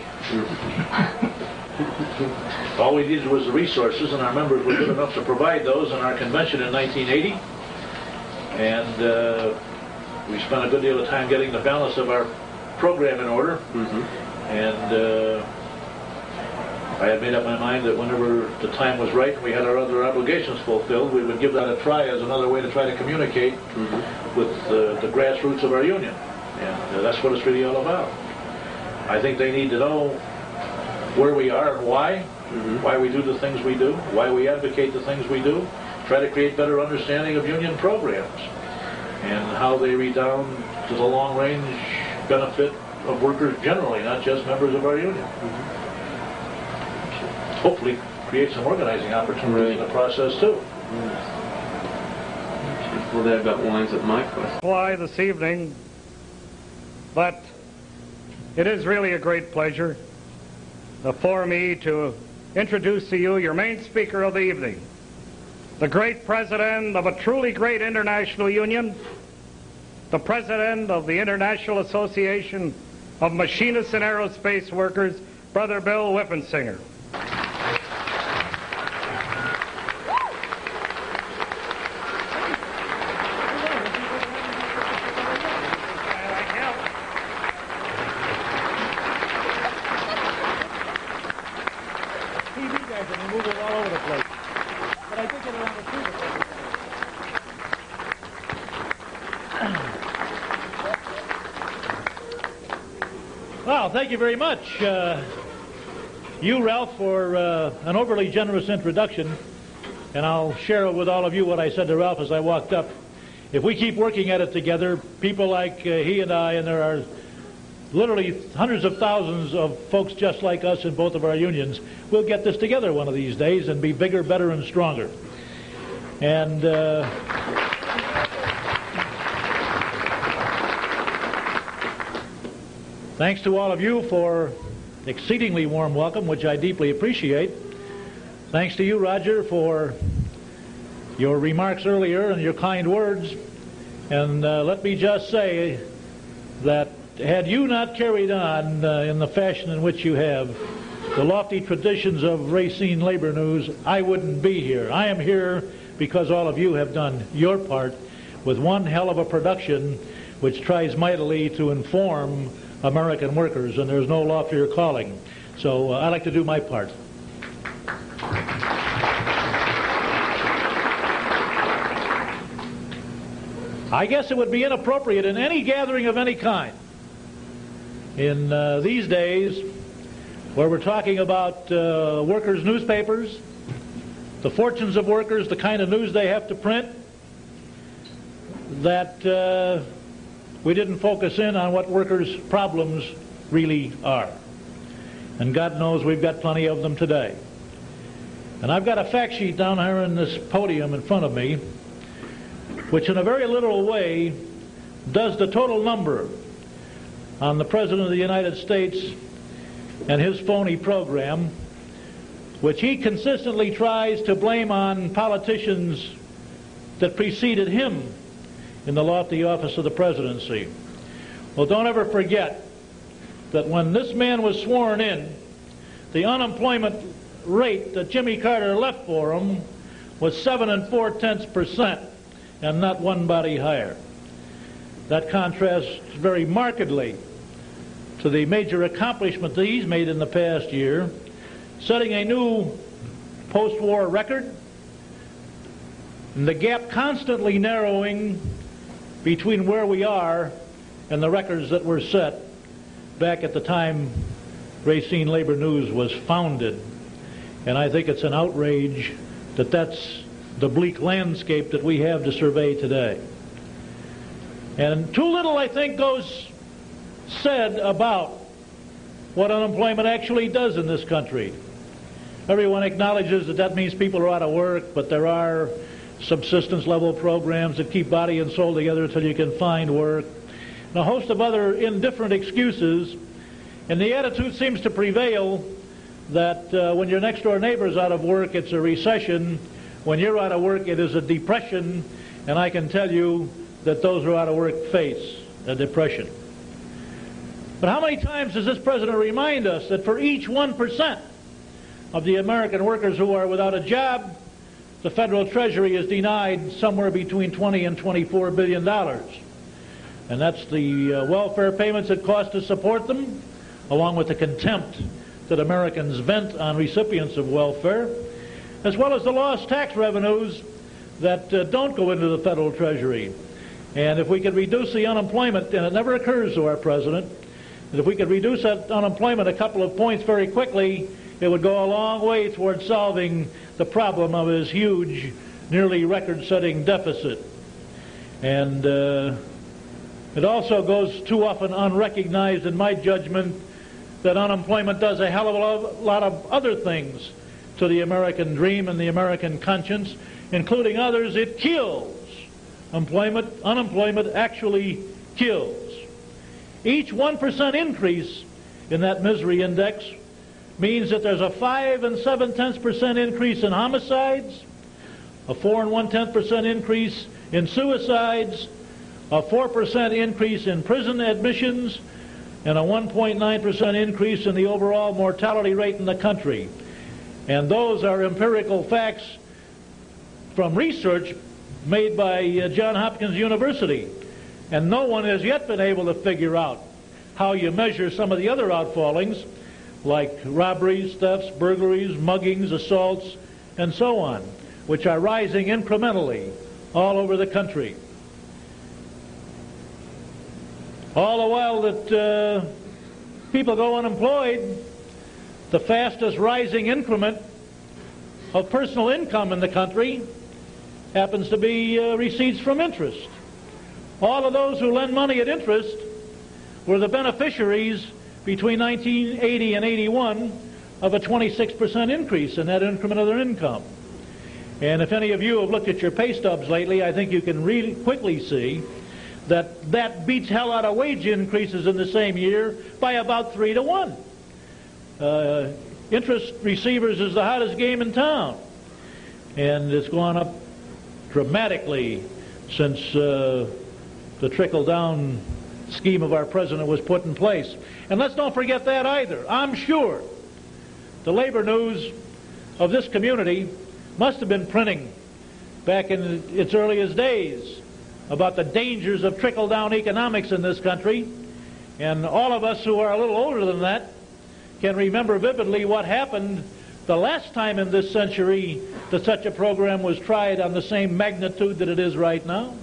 All we needed was the resources, and our members were good enough to provide those in our convention in 1980. And we spent a good deal of time getting the balance of our program in order. And I had made up my mind that whenever the time was right and we had our other obligations fulfilled, we would give that a try as another way to try to communicate with the grassroots of our union. And that's what it's really all about. I think they need to know where we are and why we do the things we do, why we advocate the things we do, try to create better understanding of union programs and how they redound to the long-range benefit of workers generally, not just members of our union. Hopefully create some organizing opportunities in the process too. Well, that about winds up my question. Why this evening, but it is really a great pleasure for me to introduce to you your main speaker of the evening, the great president of a truly great international union, the president of the International Association of Machinists and Aerospace Workers, Brother Bill Winpisinger. Well, thank you very much, you, Ralph, for an overly generous introduction, and I'll share with all of you what I said to Ralph as I walked up. If we keep working at it together, people like he and I, and there are literally hundreds of thousands of folks just like us in both of our unions, we'll get this together one of these days and be bigger, better, and stronger. And thanks to all of you for exceedingly warm welcome, which I deeply appreciate. Thanks to you, Roger, for your remarks earlier and your kind words. And let me just say that had you not carried on in the fashion in which you have, the lofty traditions of Racine Labor News, I wouldn't be here. I am here because all of you have done your part with one hell of a production which tries mightily to inform American workers, and there's no loftier calling. So I like to do my part. I guess it would be inappropriate in any gathering of any kind in these days where we're talking about workers' newspapers, the fortunes of workers, the kind of news they have to print, that we didn't focus in on what workers' problems really are. And God knows we've got plenty of them today. And I've got a fact sheet down here in this podium in front of me which in a very literal way does the total number on the President of the United States and his phony program, which he consistently tries to blame on politicians that preceded him in the lofty office of the presidency. Well, don't ever forget that when this man was sworn in, the unemployment rate that Jimmy Carter left for him was 7 4/10%, and not one body higher. That contrasts very markedly to the major accomplishment that he's made in the past year, setting a new post-war record, and the gap constantly narrowing between where we are and the records that were set back at the time Racine Labor News was founded. And I think it's an outrage that that's the bleak landscape that we have to survey today. And too little, I think, goes said about what unemployment actually does in this country. Everyone acknowledges that that means people are out of work, but there are subsistence level programs that keep body and soul together until you can find work, and a host of other indifferent excuses. And the attitude seems to prevail that when your next door neighbor's out of work, it's a recession. When you're out of work, it is a depression. And I can tell you that those who are out of work face a depression. But how many times does this president remind us that for each 1% of the American workers who are without a job, the federal treasury is denied somewhere between $20 and $24 billion. And that's the welfare payments that cost to support them, along with the contempt that Americans vent on recipients of welfare, as well as the lost tax revenues that don't go into the federal treasury. And if we could reduce the unemployment, and it never occurs to our president, that if we could reduce that unemployment a couple of points very quickly, it would go a long way towards solving the problem of his huge, nearly record-setting deficit. And it also goes too often unrecognized, in my judgment, that unemployment does a hell of a lot of other things to the American dream and the American conscience, including others. It kills. Unemployment actually kills. Each 1% increase in that misery index means that there's a 5 7/10% increase in homicides, a 4 1/10% increase in suicides, a 4% increase in prison admissions, and a 1.9% increase in the overall mortality rate in the country. And those are empirical facts from research made by Johns Hopkins University. And no one has yet been able to figure out how you measure some of the other outfallings, like robberies, thefts, burglaries, muggings, assaults, and so on, which are rising incrementally all over the country. All the while that people go unemployed, the fastest rising increment of personal income in the country happens to be receipts from interest. All of those who lend money at interest were the beneficiaries between 1980 and 81 of a 26% increase in that increment of their income. And if any of you have looked at your pay stubs lately, I think you can really quickly see that that beats hell out of wage increases in the same year by about 3 to 1. Interest receivers is the hottest game in town, and it's gone up dramatically since the trickle-down scheme of our president was put in place. And let's don't forget that either. I'm sure the labor news of this community must have been printing back in its earliest days about the dangers of trickle-down economics in this country. And all of us who are a little older than that can remember vividly what happened the last time in this century that such a program was tried on the same magnitude that it is right now.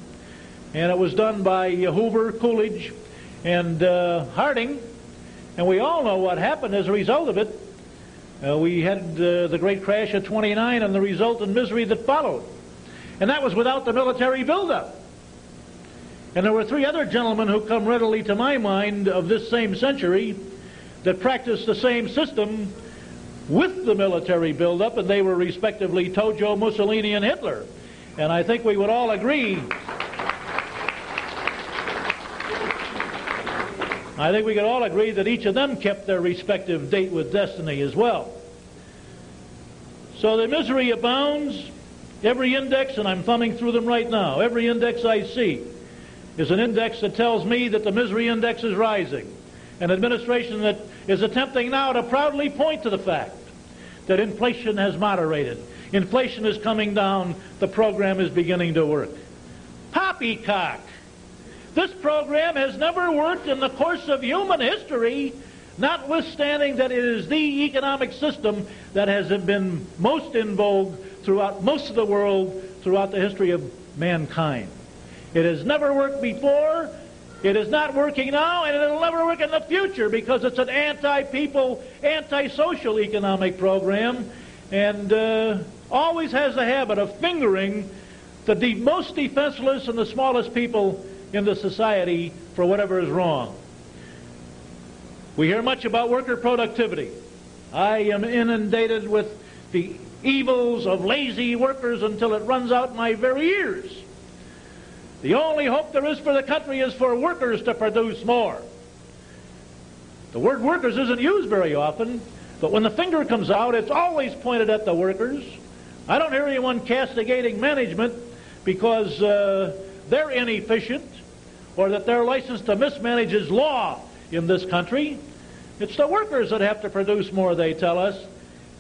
And it was done by Hoover, Coolidge, and Harding. And we all know what happened as a result of it. We had the great crash of '29 and the resultant misery that followed. And that was without the military buildup. And there were 3 other gentlemen who come readily to my mind of this same century that practiced the same system with the military buildup, and they were respectively Tojo, Mussolini, and Hitler. And I think we would all agree, that each of them kept their respective date with destiny as well. So the misery abounds. Every index, and I'm thumbing through them right now, every index I see is an index that tells me that the misery index is rising. An administration that is attempting now to proudly point to the fact that inflation has moderated. Inflation is coming down. The program is beginning to work. Poppycock! This program has never worked in the course of human history, notwithstanding that it is the economic system that has been most in vogue throughout most of the world, throughout the history of mankind. It has never worked before, it is not working now, and it will never work in the future because it's an anti-people, anti-social economic program, and always has the habit of fingering the most defenseless and the smallest people in the society for whatever is wrong. We hear much about worker productivity. I am inundated with the evils of lazy workers until it runs out my very ears. The only hope there is for the country is for workers to produce more. The word workers isn't used very often, but when the finger comes out, it's always pointed at the workers. I don't hear anyone castigating management because they're inefficient or that their license to mismanage is law in this country. It's the workers that have to produce more, they tell us.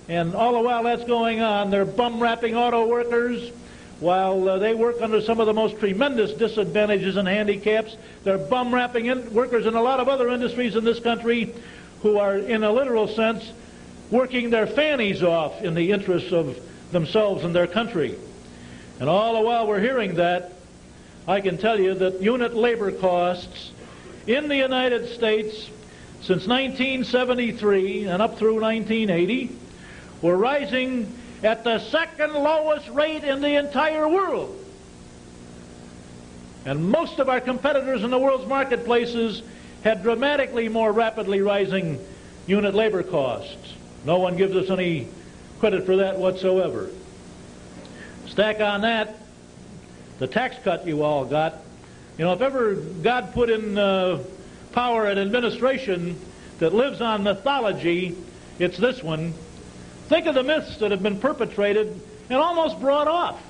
And all the while that's going on, they're bum-wrapping auto workers while they work under some of the most tremendous disadvantages and handicaps. They're bum-wrapping workers in a lot of other industries in this country who are, in a literal sense, working their fannies off in the interests of themselves and their country. And all the while we're hearing that, I can tell you that unit labor costs in the United States since 1973 and up through 1980 were rising at the second lowest rate in the entire world. And most of our competitors in the world's marketplaces had dramatically more rapidly rising unit labor costs. No one gives us any credit for that whatsoever. Stack on that the tax cut you all got. You know, if ever God put in power an administration that lives on mythology, it's this one. Think of the myths that have been perpetrated and almost brought off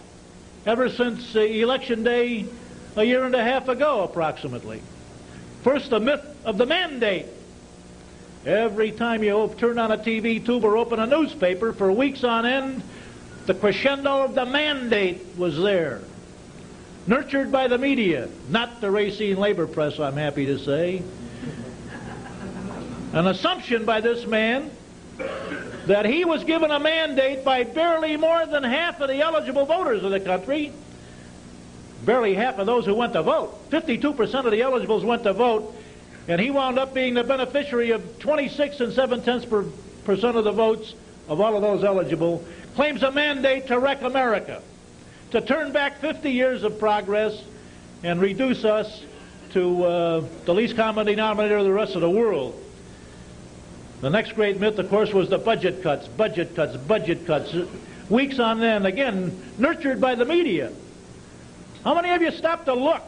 ever since Election Day a year and a half ago, approximately. First, the myth of the mandate. Every time you turn on a TV tube or open a newspaper for weeks on end, the crescendo of the mandate was there. Nurtured by the media, not the Racine labor press, I'm happy to say. An assumption by this man that he was given a mandate by barely more than half of the eligible voters of the country. Barely half of those who went to vote. 52% of the eligibles went to vote, and he wound up being the beneficiary of 26 7/10% of the votes of all of those eligible. Claims a mandate to wreck America, to turn back 50 years of progress and reduce us to the least common denominator of the rest of the world. The next great myth, of course, was the budget cuts, budget cuts, budget cuts. Weeks on end, again, nurtured by the media. How many of you stopped to look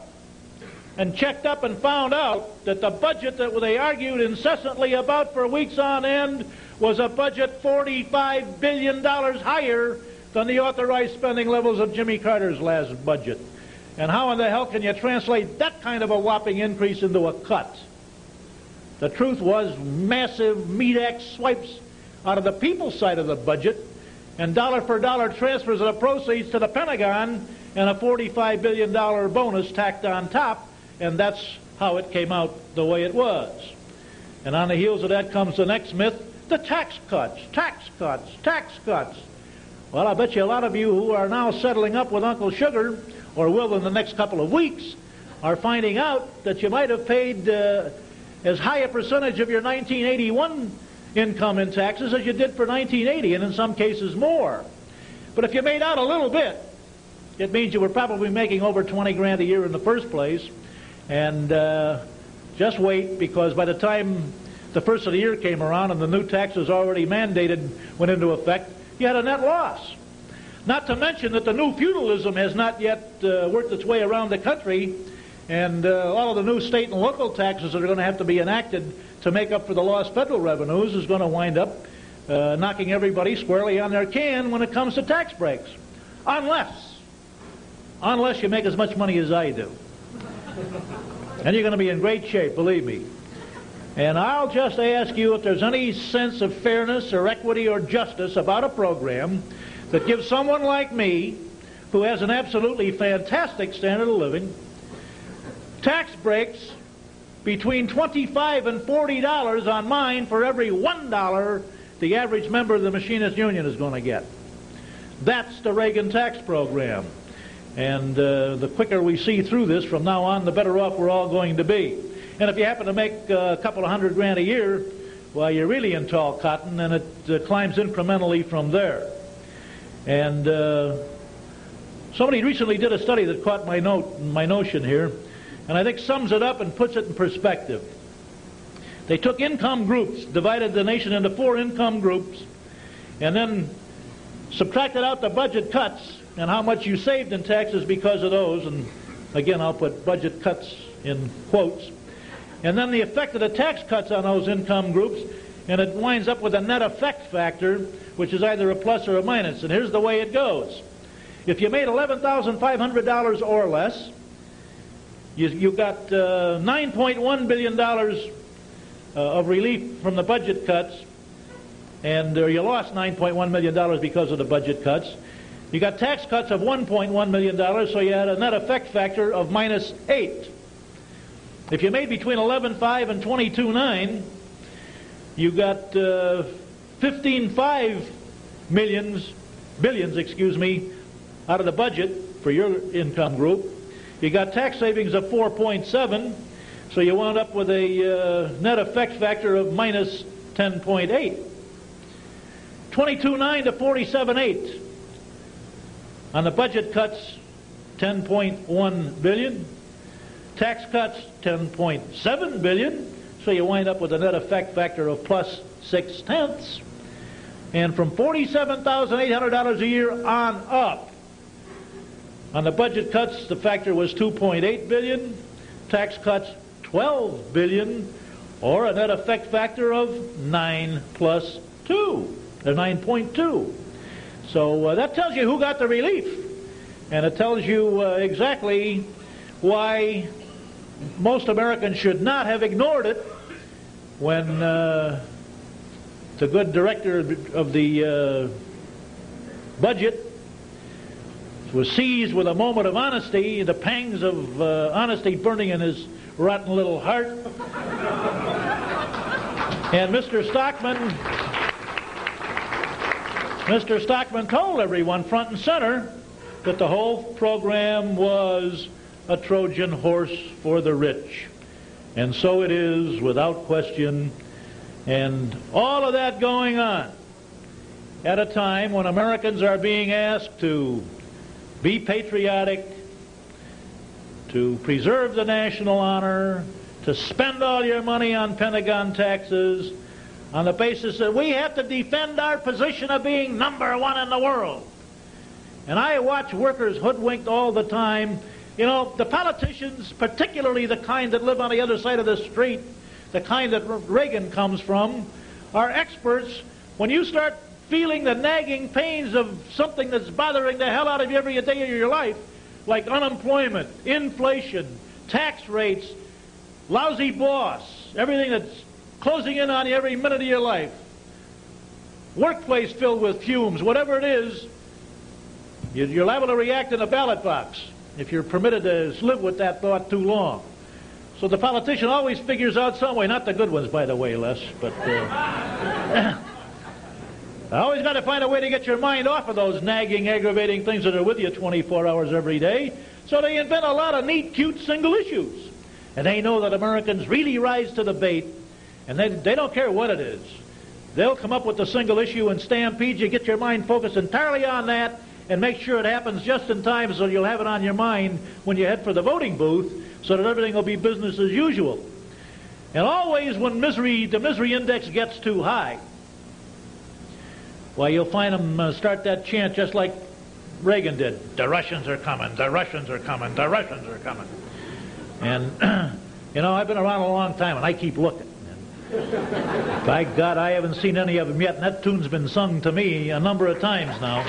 and checked up and found out that the budget that they argued incessantly about for weeks on end was a budget $45 billion higher than the authorized spending levels of Jimmy Carter's last budget? And how in the hell can you translate that kind of a whopping increase into a cut? The truth was massive meat axe swipes out of the people's side of the budget and dollar-for-dollar transfers of the proceeds to the Pentagon and a $45 billion bonus tacked on top, and that's how it came out the way it was. And on the heels of that comes the next myth, the tax cuts, tax cuts, tax cuts. Well, I bet you a lot of you who are now settling up with Uncle Sugar, or will in the next couple of weeks, are finding out that you might have paid as high a percentage of your 1981 income in taxes as you did for 1980, and in some cases more. But if you made out a little bit, it means you were probably making over 20 grand a year in the first place. And just wait, because by the time the first of the year came around and the new taxes already mandated went into effect, you had a net loss. Not to mention that the new feudalism has not yet worked its way around the country, and all of the new state and local taxes that are going to have to be enacted to make up for the lost federal revenues is going to wind up knocking everybody squarely on their can when it comes to tax breaks. Unless you make as much money as I do. And you're going to be in great shape, believe me. And I'll just ask you if there's any sense of fairness or equity or justice about a program that gives someone like me, who has an absolutely fantastic standard of living, tax breaks between $25 and $40 on mine for every $1 the average member of the Machinists Union is going to get. That's the Reagan tax program. And the quicker we see through this from now on, the better off we're all going to be. And if you happen to make a couple of $100,000 a year, well, you're really in tall cotton, and it climbs incrementally from there. And somebody recently did a study that caught my notion here, and I think sums it up and puts it in perspective. They took income groups, divided the nation into 4 income groups, and then subtracted out the budget cuts and how much you saved in taxes because of those, and again I'll put budget cuts in quotes, and then the effect of the tax cuts on those income groups, and it winds up with a net effect factor, which is either a plus or a minus. And here's the way it goes. If you made $11,500 or less, you got $9.1 billion of relief from the budget cuts, and you lost $9.1 million because of the budget cuts. You got tax cuts of $1.1 million, so you had a net effect factor of minus 8. If you made between 11.5 and 22.9, you got 15.5 billions, out of the budget for your income group. You got tax savings of 4.7, so you wound up with a net effect factor of minus 10.8. 22.9 to 47.8. On the budget cuts, 10.1 billion. Tax cuts, 10.7 billion. So you wind up with a net effect factor of plus 0.6. And from $47,800 a year on up, on the budget cuts, the factor was 2.8 billion. Tax cuts, 12 billion, or a net effect factor of 9 plus 2, or 9.2. So that tells you who got the relief, and it tells you exactly why most Americans should not have ignored it when the good director of the budget was seized with a moment of honesty, the pangs of honesty burning in his rotten little heart. And Mr. Stockman told everyone front and center that the whole program was a Trojan horse for the rich. And so it is, without question. And all of that going on at a time when Americans are being asked to be patriotic, to preserve the national honor, to spend all your money on Pentagon taxes, on the basis that we have to defend our position of being number one in the world. And I watch workers hoodwinked all the time. You know, the politicians, particularly the kind that live on the other side of the street, the kind that Reagan comes from, are experts. When you start feeling the nagging pains of something that's bothering the hell out of you every day of your life, like unemployment, inflation, tax rates, lousy boss, everything that's closing in on you every minute of your life, workplace filled with fumes, whatever it is, you're liable to react in a ballot box if you're permitted to live with that thought too long. So the politician always figures out some way, not the good ones, by the way, Les, but always got to find a way to get your mind off of those nagging, aggravating things that are with you 24 hours every day. So they invent a lot of neat, cute single issues. And they know that Americans really rise to the bait, and they don't care what it is. They'll come up with a single issue and stampede you, get your mind focused entirely on that, and make sure it happens just in time so you'll have it on your mind when you head for the voting booth, so that everything will be business as usual. And always when the misery index gets too high, well, you'll find them start that chant just like Reagan did. The Russians are coming, the Russians are coming, the Russians are coming. And, you know, I've been around a long time, and I keep looking. And by God, I haven't seen any of them yet, and that tune's been sung to me a number of times now.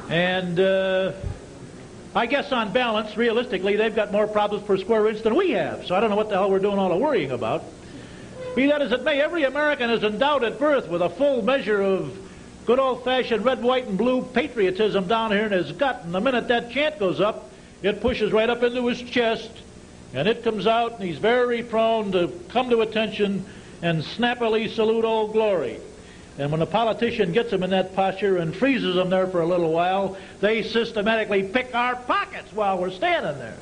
And I guess on balance, realistically, they've got more problems per square inch than we have. So I don't know what the hell we're doing all the worrying about. Be that as it may, every American is endowed at birth with a full measure of good old-fashioned red, white, and blue patriotism down here in his gut. And the minute that chant goes up, it pushes right up into his chest, and it comes out, and he's very prone to come to attention and snappily salute Old Glory. And when a politician gets them in that posture and freezes them there for a little while, they systematically pick our pockets while we're standing there.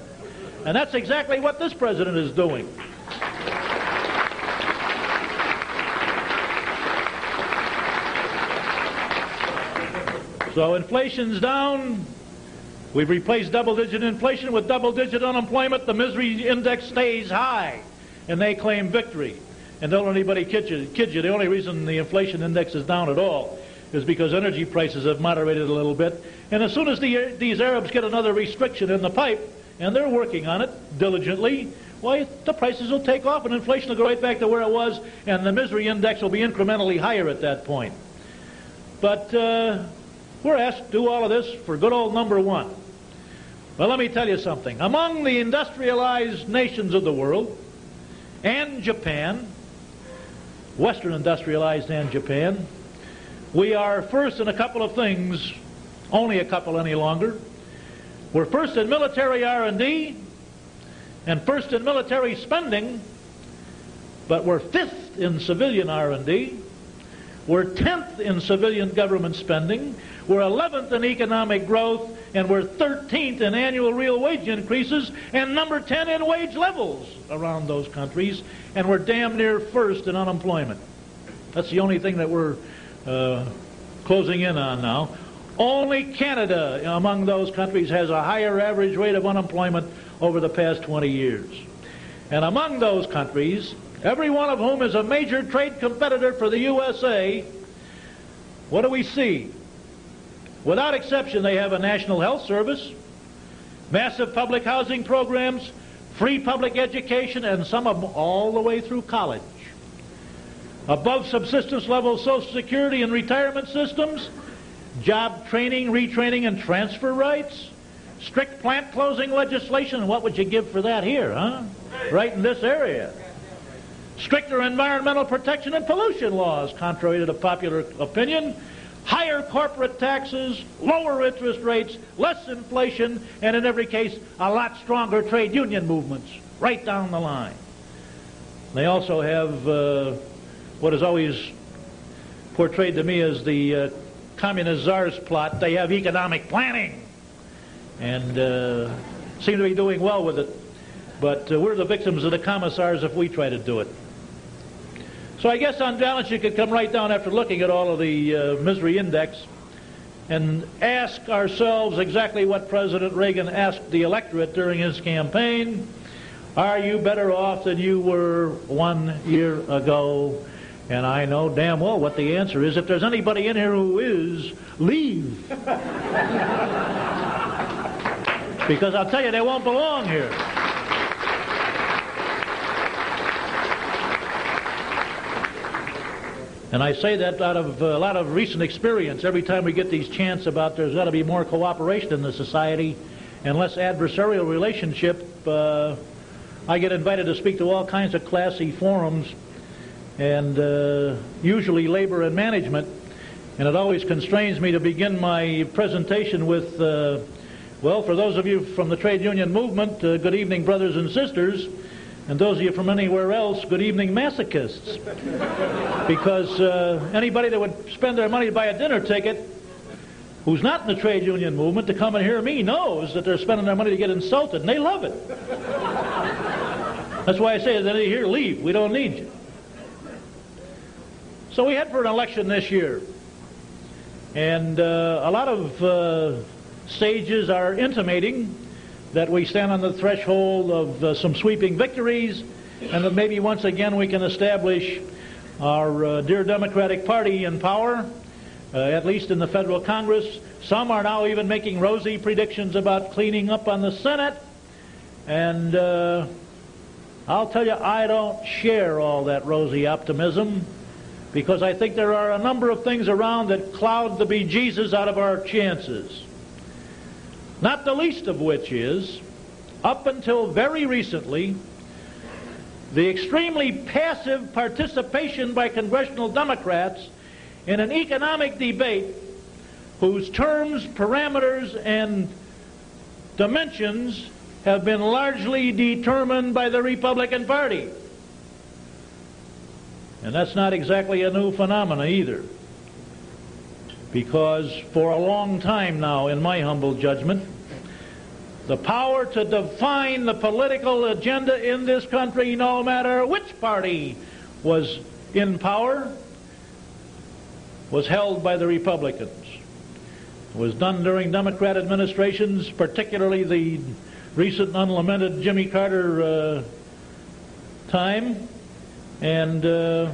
And that's exactly what this president is doing. So inflation's down. We've replaced double-digit inflation with double-digit unemployment. The misery index stays high, and they claim victory. And don't let anybody kid you. The only reason the inflation index is down at all is because energy prices have moderated a little bit. And as soon as these Arabs get another restriction in the pipe, and they're working on it diligently, why, the prices will take off and inflation will go right back to where it was, and the misery index will be incrementally higher at that point. But we're asked to do all of this for good old number one. Well, let me tell you something. Among the industrialized nations of the world, and Japan, Western industrialized and Japan, we are first in a couple of things, only a couple any longer. We're first in military R&D and first in military spending, but we're fifth in civilian R&D. We're 10th in civilian government spending. We're 11th in economic growth, and we're 13th in annual real wage increases, and number 10 in wage levels around those countries, and we're damn near first in unemployment. That's the only thing that we're closing in on now. Only Canada among those countries has a higher average rate of unemployment over the past 20 years. And among those countries, every one of whom is a major trade competitor for the USA, what do we see? Without exception, they have a national health service, massive public housing programs, free public education, and some of them all the way through college. Above subsistence level Social Security and retirement systems, job training, retraining, and transfer rights, strict plant closing legislation, and what would you give for that here, huh? Right in this area. Stricter environmental protection and pollution laws, contrary to the popular opinion, higher corporate taxes, lower interest rates, less inflation, and in every case, a lot stronger trade union movements right down the line. They also have what is always portrayed to me as the communist czar's plot. They have economic planning and seem to be doing well with it. But we're the victims of the commissars if we try to do it. So I guess on balance you could come right down after looking at all of the misery index and ask ourselves exactly what President Reagan asked the electorate during his campaign. Are you better off than you were 1 year ago? And I know damn well what the answer is. If there's anybody in here who is, leave. Because I'll tell you, they won't belong here. And I say that out of a lot of recent experience. Every time we get these chants about there's got to be more cooperation in the society and less adversarial relationship, I get invited to speak to all kinds of classy forums, and usually labor and management. And it always constrains me to begin my presentation with, well, for those of you from the trade union movement, good evening, brothers and sisters. And those of you from anywhere else, good evening, masochists. Because anybody that would spend their money to buy a dinner ticket who's not in the trade union movement to come and hear me knows that they're spending their money to get insulted, and they love it. That's why I say that here, leave. We don't need you. So we head for an election this year. And a lot of sages are intimating that we stand on the threshold of some sweeping victories, and that maybe once again we can establish our dear Democratic Party in power, at least in the federal Congress. Some are now even making rosy predictions about cleaning up on the Senate. And I'll tell you, I don't share all that rosy optimism, because I think there are a number of things around that cloud the bejesus out of our chances. Not the least of which is, up until very recently, the extremely passive participation by congressional Democrats in an economic debate whose terms, parameters, and dimensions have been largely determined by the Republican Party. And that's not exactly a new phenomenon either, because for a long time now, in my humble judgment, the power to define the political agenda in this country, no matter which party was in power, was held by the Republicans. It was done during Democrat administrations, particularly the recent unlamented Jimmy Carter time. And the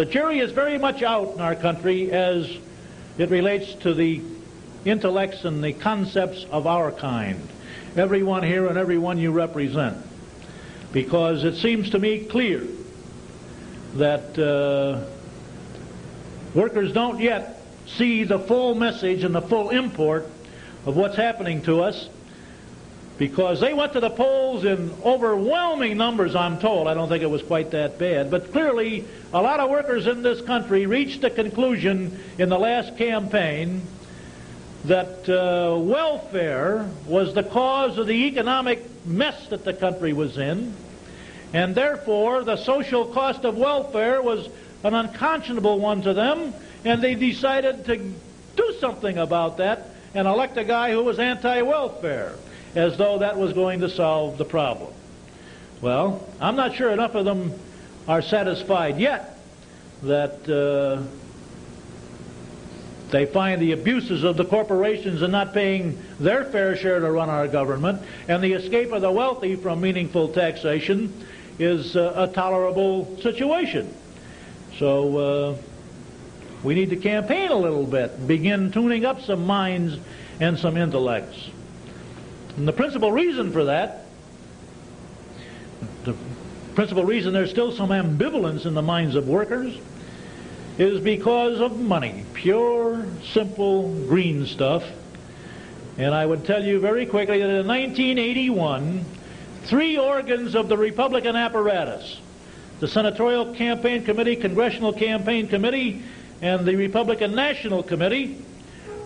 jury is very much out in our country as it relates to the intellects and the concepts of our kind. Everyone here and everyone you represent. Because it seems to me clear that workers don't yet see the full message and the full import of what's happening to us, because they went to the polls in overwhelming numbers, I'm told. I don't think it was quite that bad. But clearly, a lot of workers in this country reached a conclusion in the last campaign that welfare was the cause of the economic mess that the country was in, and therefore the social cost of welfare was an unconscionable one to them, and they decided to do something about that and elect a guy who was anti-welfare, as though that was going to solve the problem. Well, I'm not sure enough of them are satisfied yet that they find the abuses of the corporations in not paying their fair share to run our government and the escape of the wealthy from meaningful taxation is a tolerable situation. So we need to campaign a little bit and begin tuning up some minds and some intellects. And the principal reason for that, the principal reason there's still some ambivalence in the minds of workers, is because of money. Pure, simple, green stuff. And I would tell you very quickly that in 1981, 3 organs of the Republican apparatus, the Senatorial Campaign Committee, Congressional Campaign Committee, and the Republican National Committee,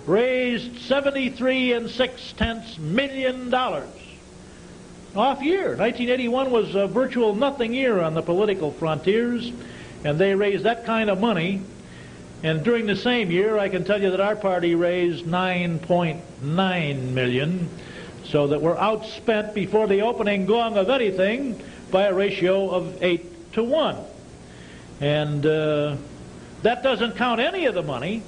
raised $73 6/10 million. Off year. 1981 was a virtual nothing year on the political frontiers, and they raised that kind of money. And during the same year, I can tell you that our party raised $9.9 million, so that we're outspent before the opening gong of anything by a ratio of 8 to 1. And that doesn't count any of the money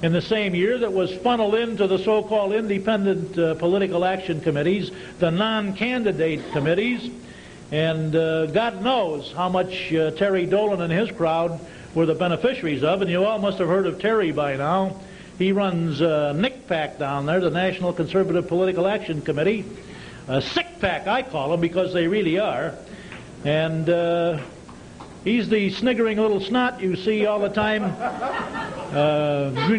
in the same year that was funneled into the so-called independent political action committees, the non-candidate committees, and God knows how much Terry Dolan and his crowd were the beneficiaries of, and you all must have heard of Terry by now. He runs NICPAC down there, the National Conservative Political Action Committee. Sick pack, I call them, because they really are. And he's the sniggering little snot you see all the time,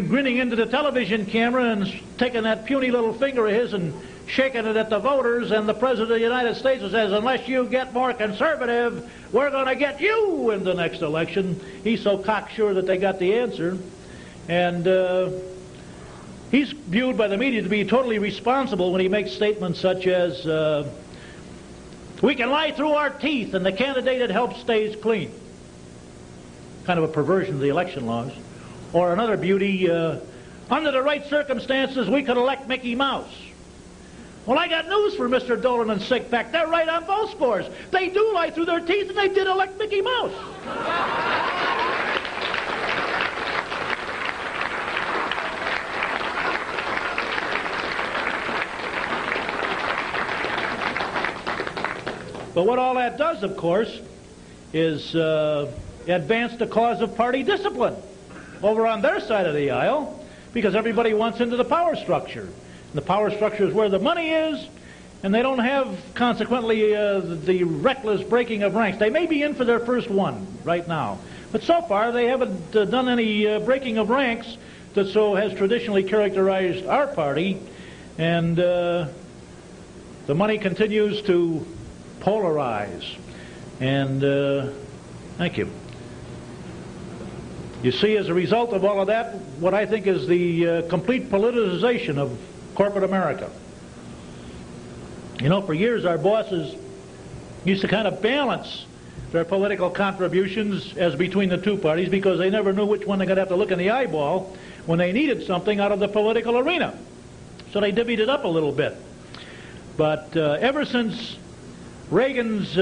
grinning into the television camera and taking that puny little finger of his and shaking it at the voters, and the President of the United States says, unless you get more conservative, we're going to get you in the next election. He's so cocksure that they got the answer. And he's viewed by the media to be totally responsible when he makes statements such as, we can lie through our teeth and the candidate that helps stays clean. Kind of a perversion of the election laws. Or another beauty, under the right circumstances, we could elect Mickey Mouse. Well, I got news for Mr. Dolan and Sickpack. They're right on both scores. They do lie through their teeth, and they did elect Mickey Mouse. But what all that does, of course, is advance the cause of party discipline over on their side of the aisle, because everybody wants into the power structure. And the power structure is where the money is, and they don't have, consequently, the reckless breaking of ranks. They may be in for their first one right now, but so far they haven't done any breaking of ranks that so has traditionally characterized our party, and the money continues to polarize. And thank you. You see, as a result of all of that, what I think is the complete politicization of corporate America. You know, for years our bosses used to kind of balance their political contributions as between the two parties, because they never knew which one they're going to have to look in the eyeball when they needed something out of the political arena. So they divvied it up a little bit. But ever since Reagan's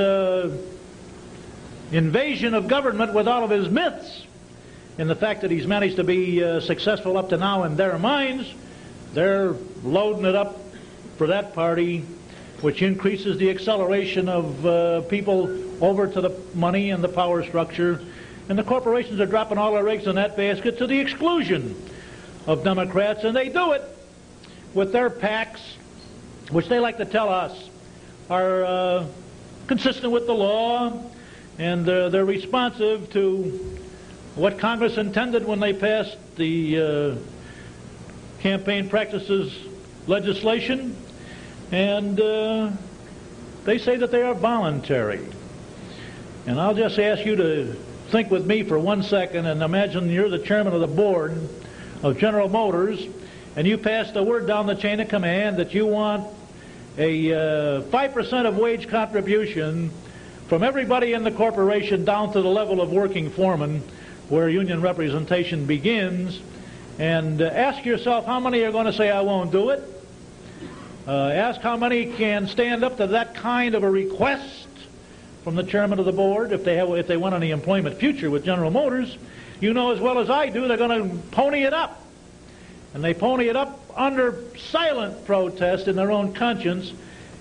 invasion of government with all of his myths, and the fact that he's managed to be successful up to now in their minds, they're loading it up for that party, which increases the acceleration of people over to the money and the power structure. And the corporations are dropping all their eggs in that basket to the exclusion of Democrats, and they do it with their PACs, which they like to tell us are consistent with the law, and they're responsive to what Congress intended when they passed the campaign practices legislation, and they say that they are voluntary. And I'll just ask you to think with me for 1 second and imagine you're the chairman of the board of General Motors, and you pass the word down the chain of command that you want a 5% of wage contribution from everybody in the corporation down to the level of working foreman, where union representation begins, and ask yourself how many are going to say, I won't do it. Ask how many can stand up to that kind of a request from the chairman of the board if they want any employment future with General Motors. You know as well as I do they're going to pony it up. And they pony it up under silent protest in their own conscience,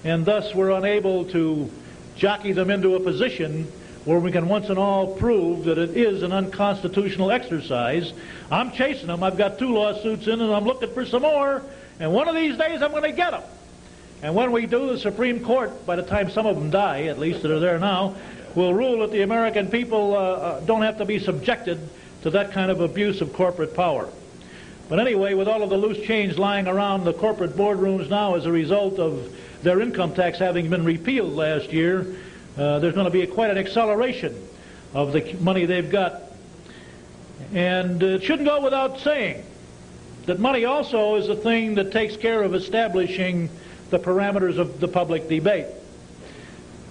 and thus we're unable to jockey them into a position where we can once and all prove that it is an unconstitutional exercise. I'm chasing them. I've got 2 lawsuits in, and I'm looking for some more, and one of these days I'm going to get them. And when we do, the Supreme Court, by the time some of them die, at least that are there now, will rule that the American people don't have to be subjected to that kind of abuse of corporate power. But anyway, with all of the loose change lying around the corporate boardrooms now as a result of their income tax having been repealed last year, there's going to be quite an acceleration of the money they've got. And it shouldn't go without saying that money also is the thing that takes care of establishing the parameters of the public debate.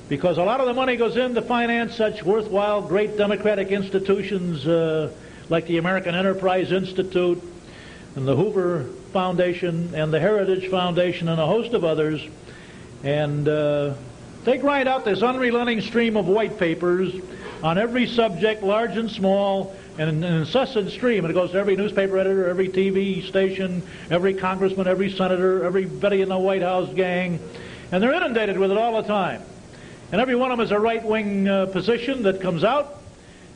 Because a lot of the money goes in to finance such worthwhile, great democratic institutions like the American Enterprise Institute and the Hoover Foundation and the Heritage Foundation and a host of others. And they grind out this unrelenting stream of white papers on every subject, large and small, and an incessant stream. And it goes to every newspaper editor, every TV station, every congressman, every senator, everybody in the White House gang. And they're inundated with it all the time. And every one of them is a right-wing position that comes out.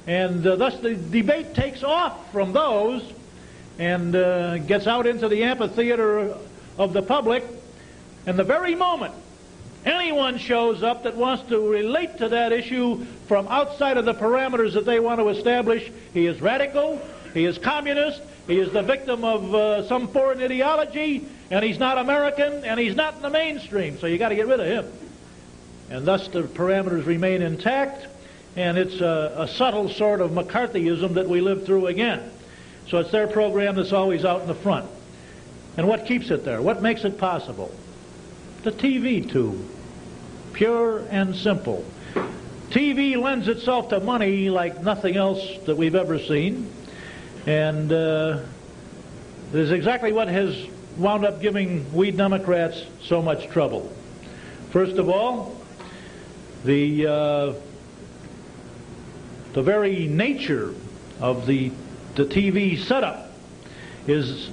And thus the debate takes off from those and gets out into the amphitheater of the public. And the very moment anyone shows up that wants to relate to that issue from outside of the parameters that they want to establish, he is radical, he is communist, he is the victim of some foreign ideology, and he's not American, and he's not in the mainstream, so you got to get rid of him. And thus the parameters remain intact, and it's a subtle sort of McCarthyism that we live through again. So it's their program that's always out in the front. And what keeps it there? What makes it possible? The TV tube. Pure and simple. TV lends itself to money like nothing else that we've ever seen. And it is exactly what has wound up giving we Democrats so much trouble. First of all, the very nature of the TV setup is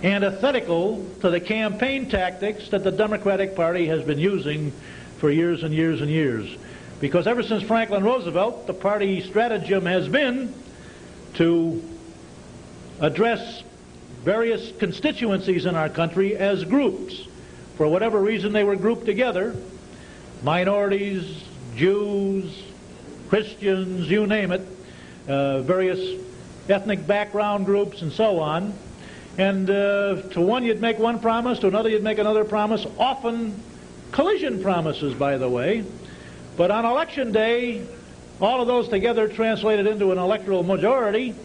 antithetical to the campaign tactics that the Democratic Party has been using for years and years and years. Because ever since Franklin Roosevelt, the party stratagem has been to address various constituencies in our country as groups. For whatever reason they were grouped together, minorities, Jews, Christians, you name it, various ethnic background groups and so on. And to one you'd make one promise, to another you'd make another promise, often collision promises, by the way. But on election day, all of those together translated into an electoral majority,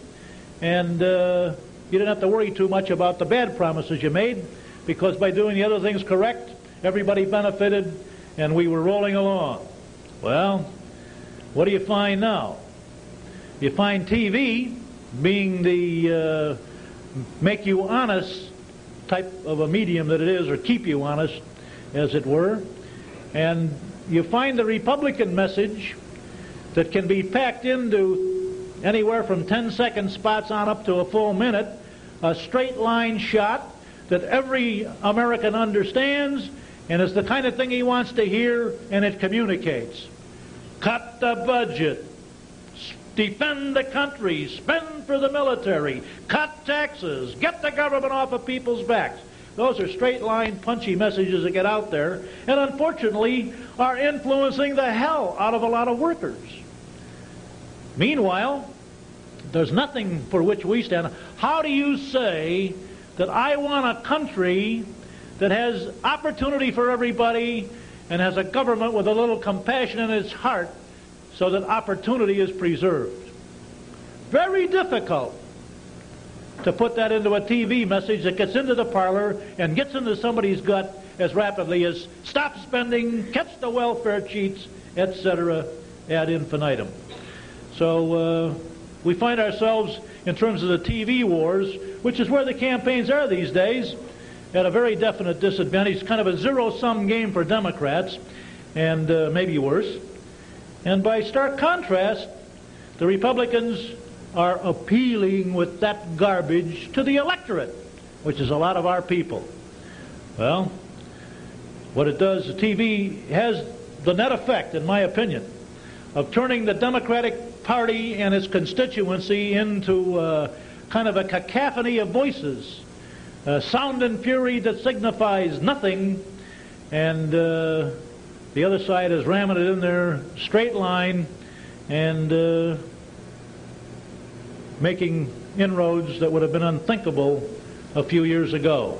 and you didn't have to worry too much about the bad promises you made, because by doing the other things correct, everybody benefited, and we were rolling along. Well, what do you find now? You find TV being the make you honest type of a medium that it is, or keep you honest, as it were. And you find the Republican message that can be packed into anywhere from 10-second spots on up to a full minute, a straight line shot that every American understands and is the kind of thing he wants to hear, and it communicates. Cut the budget. Defend the country. Spend for the military. Cut taxes. Get the government off of people's backs. Those are straight-line, punchy messages that get out there, and unfortunately are influencing the hell out of a lot of workers. Meanwhile, there's nothing for which we stand. How do you say that I want a country that has opportunity for everybody and has a government with a little compassion in its heart so that opportunity is preserved? Very difficult to put that into a TV message that gets into the parlor and gets into somebody's gut as rapidly as stop spending, catch the welfare cheats, etc. ad infinitum. So we find ourselves, in terms of the TV wars, which is where the campaigns are these days, at a very definite disadvantage, kind of a zero-sum game for Democrats, and maybe worse. And by stark contrast, the Republicans are appealing with that garbage to the electorate, which is a lot of our people. Well, what it does, the TV has the net effect, in my opinion, of turning the Democratic Party and its constituency into kind of a cacophony of voices, sound and fury that signifies nothing, and the other side is ramming it in there straight line and making inroads that would have been unthinkable a few years ago,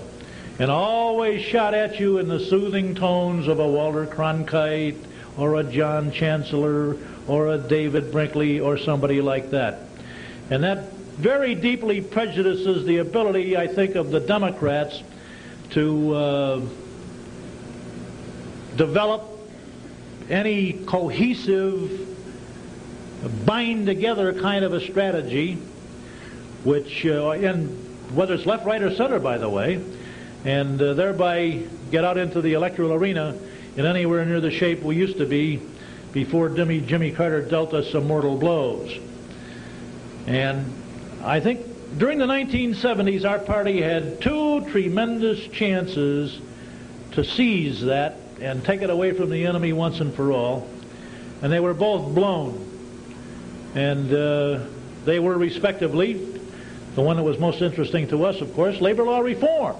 and always shot at you in the soothing tones of a Walter Cronkite or a John Chancellor or a David Brinkley or somebody like that. And that very deeply prejudices the ability, I think, of the Democrats to develop any cohesive, bind together kind of a strategy, which, and whether it's left, right, or center, by the way, and thereby get out into the electoral arena in anywhere near the shape we used to be before Jimmy Carter dealt us some mortal blows. And I think during the 1970s, our party had two tremendous chances to seize that and take it away from the enemy once and for all, and they were both blown. And they were, respectively, the one that was most interesting to us, of course, labor law reform.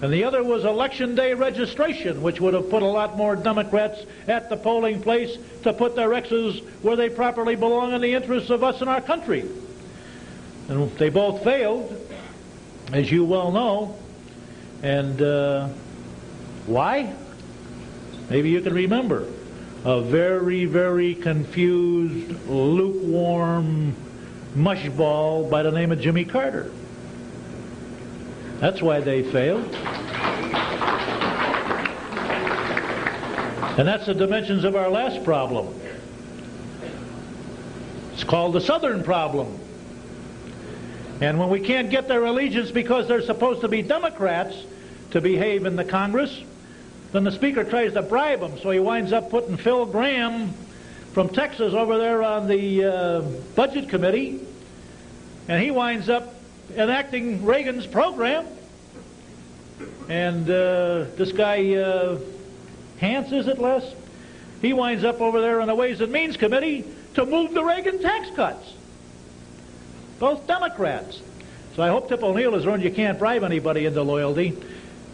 And the other was election day registration, which would have put a lot more Democrats at the polling place to put their X's where they properly belong in the interests of us and our country. And they both failed, as you well know. And why? Maybe you can remember. A very, very confused, lukewarm mushball by the name of Jimmy Carter. That's why they failed. And that's the dimensions of our last problem. It's called the Southern problem. And when we can't get their allegiance because they're supposed to be Democrats to behave in the Congress, then the Speaker tries to bribe them, so he winds up putting Phil Gramm from Texas over there on the Budget Committee, and he winds up enacting Reagan's program. And this guy Hance, is it, Les? He winds up over there on the Ways and Means Committee to move the Reagan tax cuts. Both Democrats. So I hope Tip O'Neill has learned you can't bribe anybody into loyalty.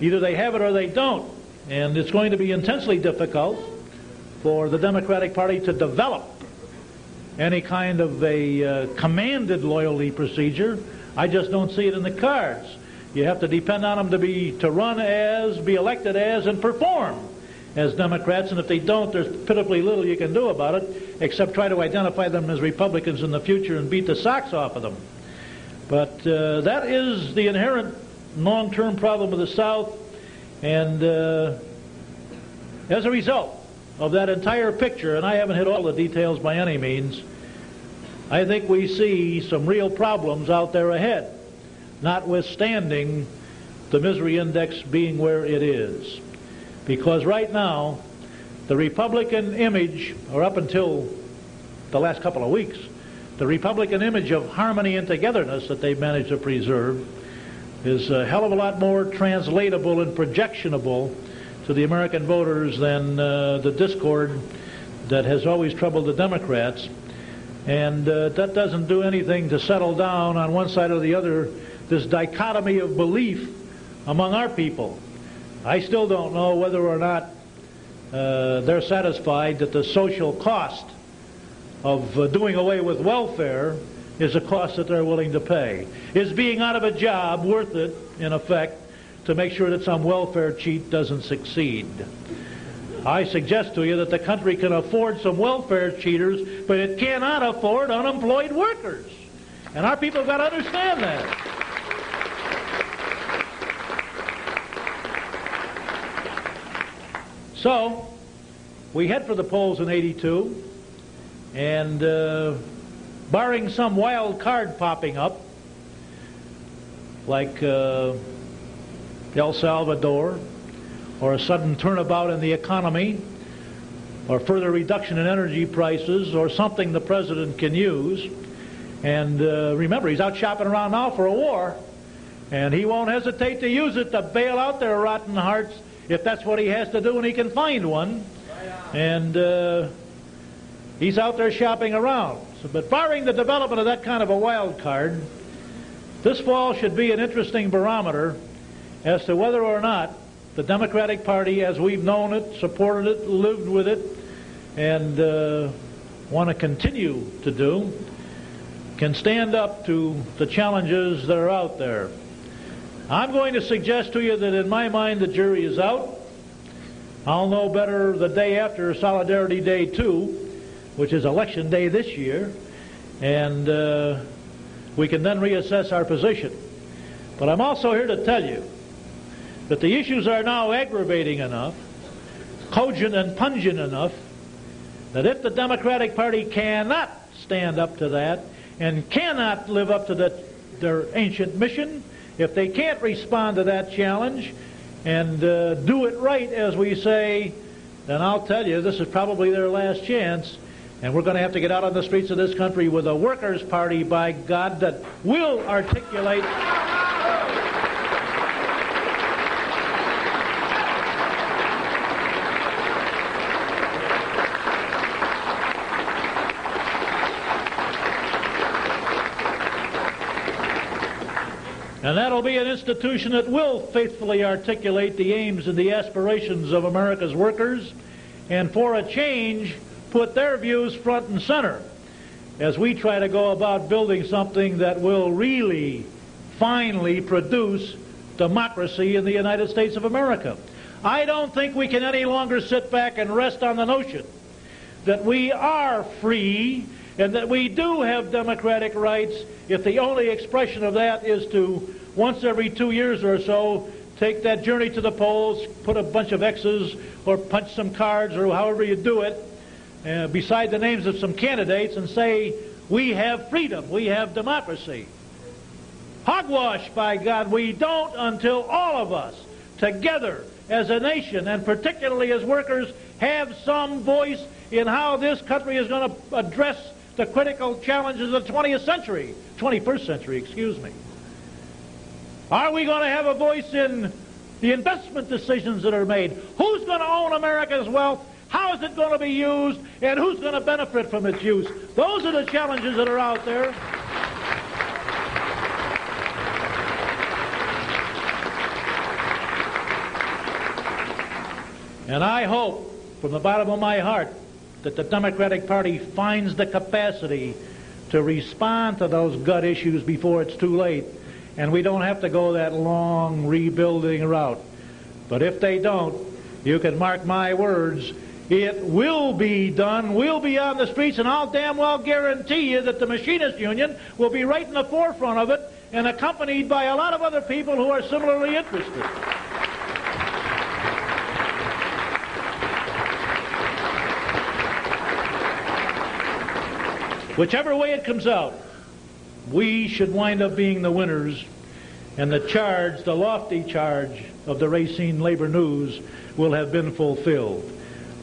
Either they have it or they don't. And it's going to be intensely difficult for the Democratic Party to develop any kind of a commanded loyalty procedure. I just don't see it in the cards. You have to depend on them to run as, be elected as, and perform as Democrats, and if they don't, there's pitifully little you can do about it, except try to identify them as Republicans in the future and beat the socks off of them. But that is the inherent long-term problem of the South, and as a result of that entire picture, and I haven't hit all the details by any means, I think we see some real problems out there ahead, notwithstanding the misery index being where it is. Because right now, the Republican image, or up until the last couple of weeks, the Republican image of harmony and togetherness that they've managed to preserve is a hell of a lot more translatable and projectionable to the American voters than the discord that has always troubled the Democrats. And that doesn't do anything to settle down on one side or the other this dichotomy of belief among our people. I still don't know whether or not they're satisfied that the social cost of doing away with welfare is a cost that they're willing to pay. Is being out of a job worth it, in effect, to make sure that some welfare cheat doesn't succeed? I suggest to you that the country can afford some welfare cheaters, but it cannot afford unemployed workers. And our people have got to understand that. So, we head for the polls in '82, and barring some wild card popping up, like El Salvador, or a sudden turnabout in the economy, or further reduction in energy prices, or something the president can use. And remember, he's out shopping around now for a war, and he won't hesitate to use it to bail out their rotten hearts if that's what he has to do and he can find one. And he's out there shopping around. So, but barring the development of that kind of a wild card, this fall should be an interesting barometer as to whether or not the Democratic Party, as we've known it, supported it, lived with it, and want to continue to do, can stand up to the challenges that are out there. I'm going to suggest to you that in my mind the jury is out. I'll know better the day after Solidarity Day 2, which is Election Day this year, and we can then reassess our position. But I'm also here to tell you that the issues are now aggravating enough, cogent and pungent enough, that if the Democratic Party cannot stand up to that and cannot live up to their ancient mission, if they can't respond to that challenge and do it right, as we say, then I'll tell you, this is probably their last chance, and we're going to have to get out on the streets of this country with a workers' party, by God, that will articulate and that'll be an institution that will faithfully articulate the aims and the aspirations of America's workers, and for a change, put their views front and center as we try to go about building something that will really, finally produce democracy in the United States of America. I don't think we can any longer sit back and rest on the notion that we are free and that we do have democratic rights if the only expression of that is to, once every 2 years or so, take that journey to the polls, put a bunch of X's or punch some cards or however you do it beside the names of some candidates and say, we have freedom, we have democracy. Hogwash, by God, we don't until all of us together as a nation, and particularly as workers, have some voice in how this country is going to address the critical challenges of the 21st century, excuse me. Are we going to have a voice in the investment decisions that are made? Who's going going to own America's wealth? How is it going to be used? And who's going to benefit from its use? Those are the challenges that are out there. And I hope from the bottom of my heart that the Democratic Party finds the capacity to respond to those gut issues before it's too late, and we don't have to go that long rebuilding route. But if they don't, you can mark my words, it will be done. We'll be on the streets, and I'll damn well guarantee you that the Machinists Union will be right in the forefront of it and accompanied by a lot of other people who are similarly interested. Whichever way it comes out, we should wind up being the winners, and the charge, the lofty charge of the Racine Labor News will have been fulfilled.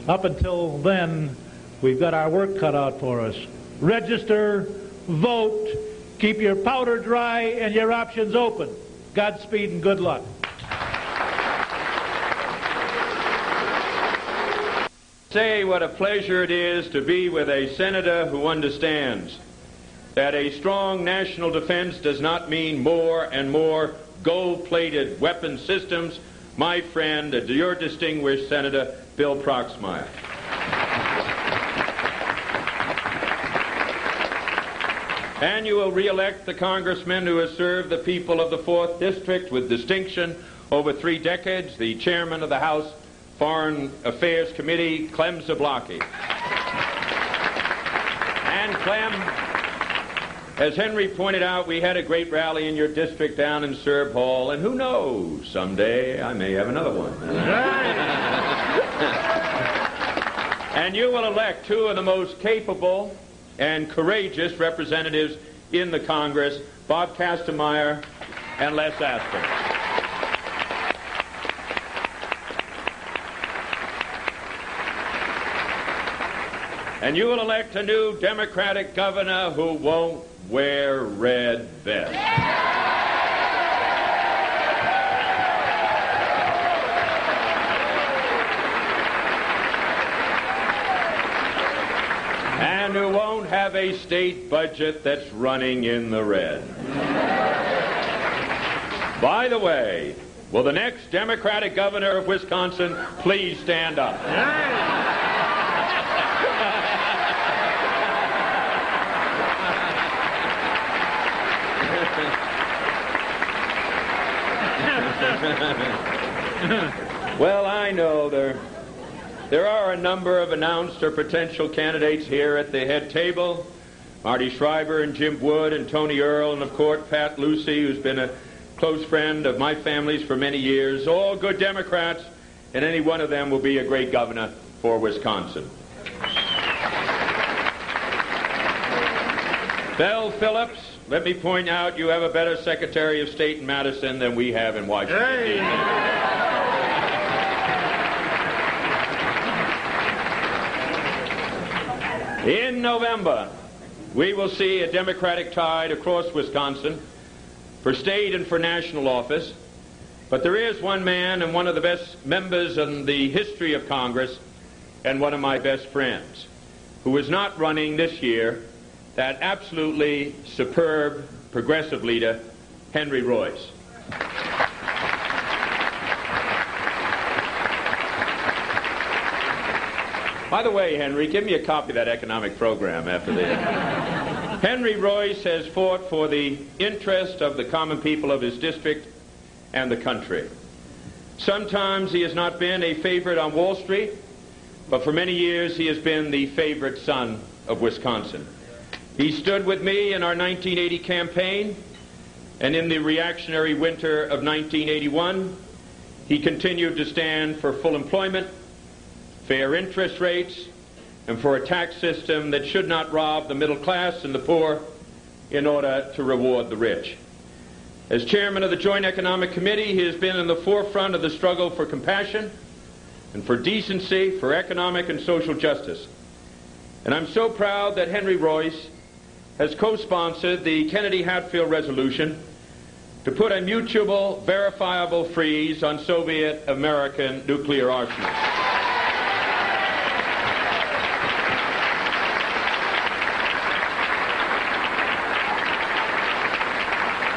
Up until then, we've got our work cut out for us. Register, vote, keep your powder dry and your options open. Godspeed and good luck. Say what a pleasure it is to be with a senator who understands that a strong national defense does not mean more and more gold-plated weapon systems. My friend, your distinguished Senator Bill Proxmire. And you will re-elect the congressman who has served the people of the 4th District with distinction over 3 decades, the chairman of the House Foreign Affairs Committee, Clem Zablocki. And Clem, as Henry pointed out, we had a great rally in your district down in Serb Hall, and who knows, someday I may have another one. And you will elect 2 of the most capable and courageous representatives in the Congress, Bob Kastenmeier and Les Aspin. And you will elect a new Democratic governor who won't wear red vest. And who won't have a state budget that's running in the red. By the way, will the next Democratic governor of Wisconsin please stand up? Well, I know there are a number of announced or potential candidates here at the head table. Marty Schreiber and Jim Wood and Tony Earl and, of course, Pat Lucy, who's been a close friend of my family's for many years. All good Democrats, and any one of them will be a great governor for Wisconsin. Belle Phillips, let me point out you have a better Secretary of State in Madison than we have in Washington, D.C. In November, we will see a Democratic tide across Wisconsin for state and for national office. But there is one man and one of the best members in the history of Congress and one of my best friends who is not running this year, that absolutely superb progressive leader, Henry Royce. By the way, Henry, give me a copy of that economic program after this. Henry Royce has fought for the interest of the common people of his district and the country. Sometimes he has not been a favorite on Wall Street, but for many years he has been the favorite son of Wisconsin. He stood with me in our 1980 campaign, and in the reactionary winter of 1981, he continued to stand for full employment, fair interest rates, and for a tax system that should not rob the middle class and the poor in order to reward the rich. As chairman of the Joint Economic Committee, he has been in the forefront of the struggle for compassion and for decency, for economic and social justice. And I'm so proud that Henry Royce has co-sponsored the Kennedy-Hatfield resolution to put a mutual, verifiable freeze on Soviet-American nuclear arsenals.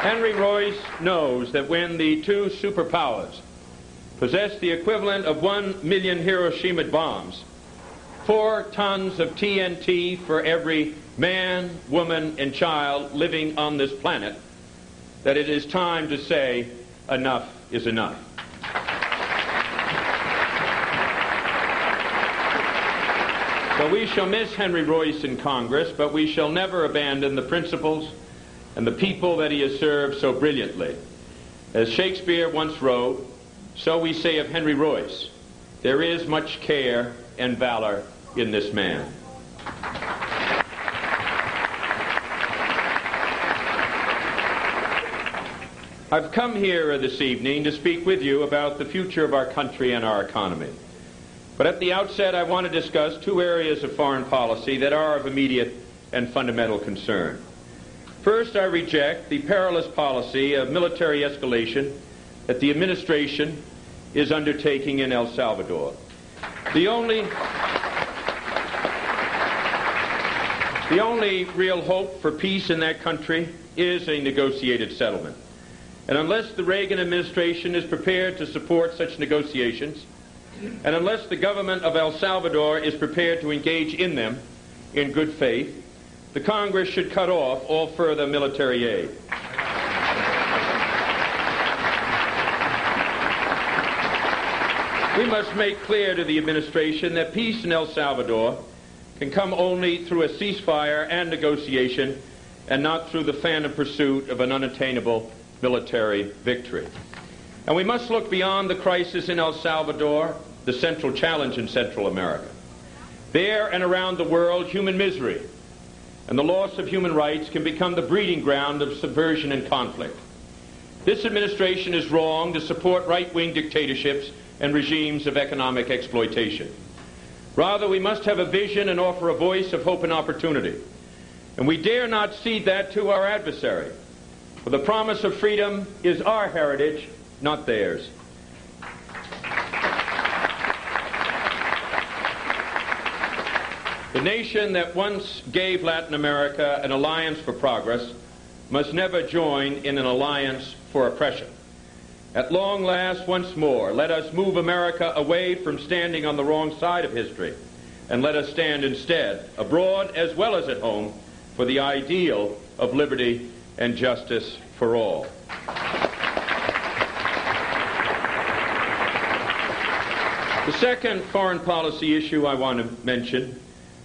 Henry Royce knows that when the two superpowers possess the equivalent of 1 million Hiroshima bombs, 4 tons of TNT for every man, woman, and child living on this planet, that it is time to say enough is enough. So we shall miss Henry Royce in Congress, but we shall never abandon the principles and the people that he has served so brilliantly. As Shakespeare once wrote, so we say of Henry Royce, there is much care and valor in this man. I've come here this evening to speak with you about the future of our country and our economy. But at the outset, I want to discuss 2 areas of foreign policy that are of immediate and fundamental concern. First, I reject the perilous policy of military escalation that the administration is undertaking in El Salvador. The only real hope for peace in that country is a negotiated settlement. And unless the Reagan administration is prepared to support such negotiations, and unless the government of El Salvador is prepared to engage in them in good faith, the Congress should cut off all further military aid. We must make clear to the administration that peace in El Salvador can come only through a ceasefire and negotiation, and not through the phantom pursuit of an unattainable military victory. And we must look beyond the crisis in El Salvador, the central challenge in Central America. There and around the world, human misery and the loss of human rights can become the breeding ground of subversion and conflict. This administration is wrong to support right-wing dictatorships and regimes of economic exploitation. Rather, we must have a vision and offer a voice of hope and opportunity. And we dare not cede that to our adversary. For the promise of freedom is our heritage, not theirs. The nation that once gave Latin America an alliance for progress must never join in an alliance for oppression. At long last, once more, let us move America away from standing on the wrong side of history, and let us stand instead, abroad as well as at home, for the ideal of liberty and justice for all. The second foreign policy issue I want to mention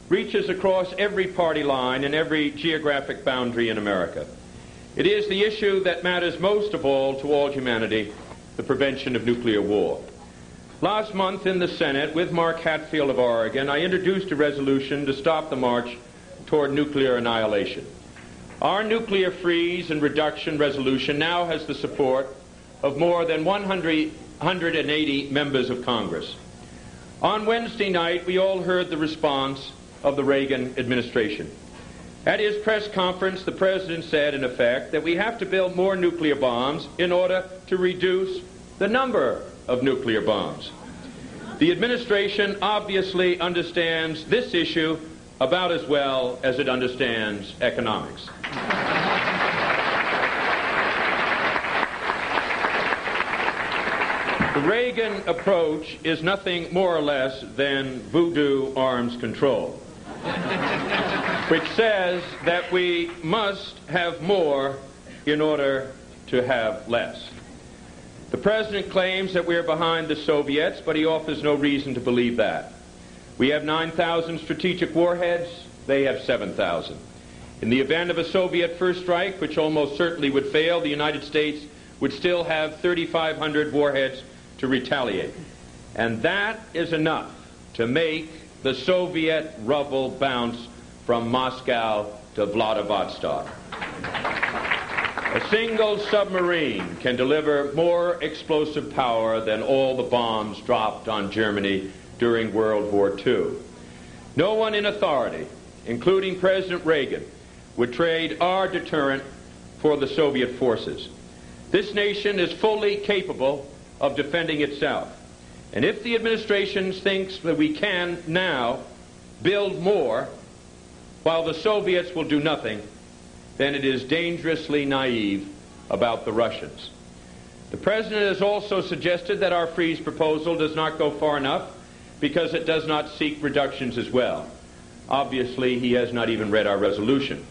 reaches across every party line and every geographic boundary in America. It is the issue that matters most of all to all humanity, the prevention of nuclear war. Last month in the Senate, with Mark Hatfield of Oregon, I introduced a resolution to stop the march toward nuclear annihilation. Our nuclear freeze and reduction resolution now has the support of more than 180 members of Congress. On Wednesday night, we all heard the response of the Reagan administration. At his press conference, the president said, in effect, that we have to build more nuclear bombs in order to reduce the number of nuclear bombs. The administration obviously understands this issue about as well as it understands economics. The Reagan approach is nothing more or less than voodoo arms control, which says that we must have more in order to have less. The president claims that we are behind the Soviets, but he offers no reason to believe that. We have 9,000 strategic warheads, they have 7,000. In the event of a Soviet first strike, which almost certainly would fail, the United States would still have 3,500 warheads to retaliate. And that is enough to make the Soviet rubble bounce from Moscow to Vladivostok. A single submarine can deliver more explosive power than all the bombs dropped on Germany during World War II. No one in authority, including President Reagan, would trade our deterrent for the Soviet forces. This nation is fully capable of defending itself. And if the administration thinks that we can now build more while the Soviets will do nothing, then it is dangerously naive about the Russians. The President has also suggested that our freeze proposal does not go far enough because it does not seek reductions as well. Obviously, he has not even read our resolution,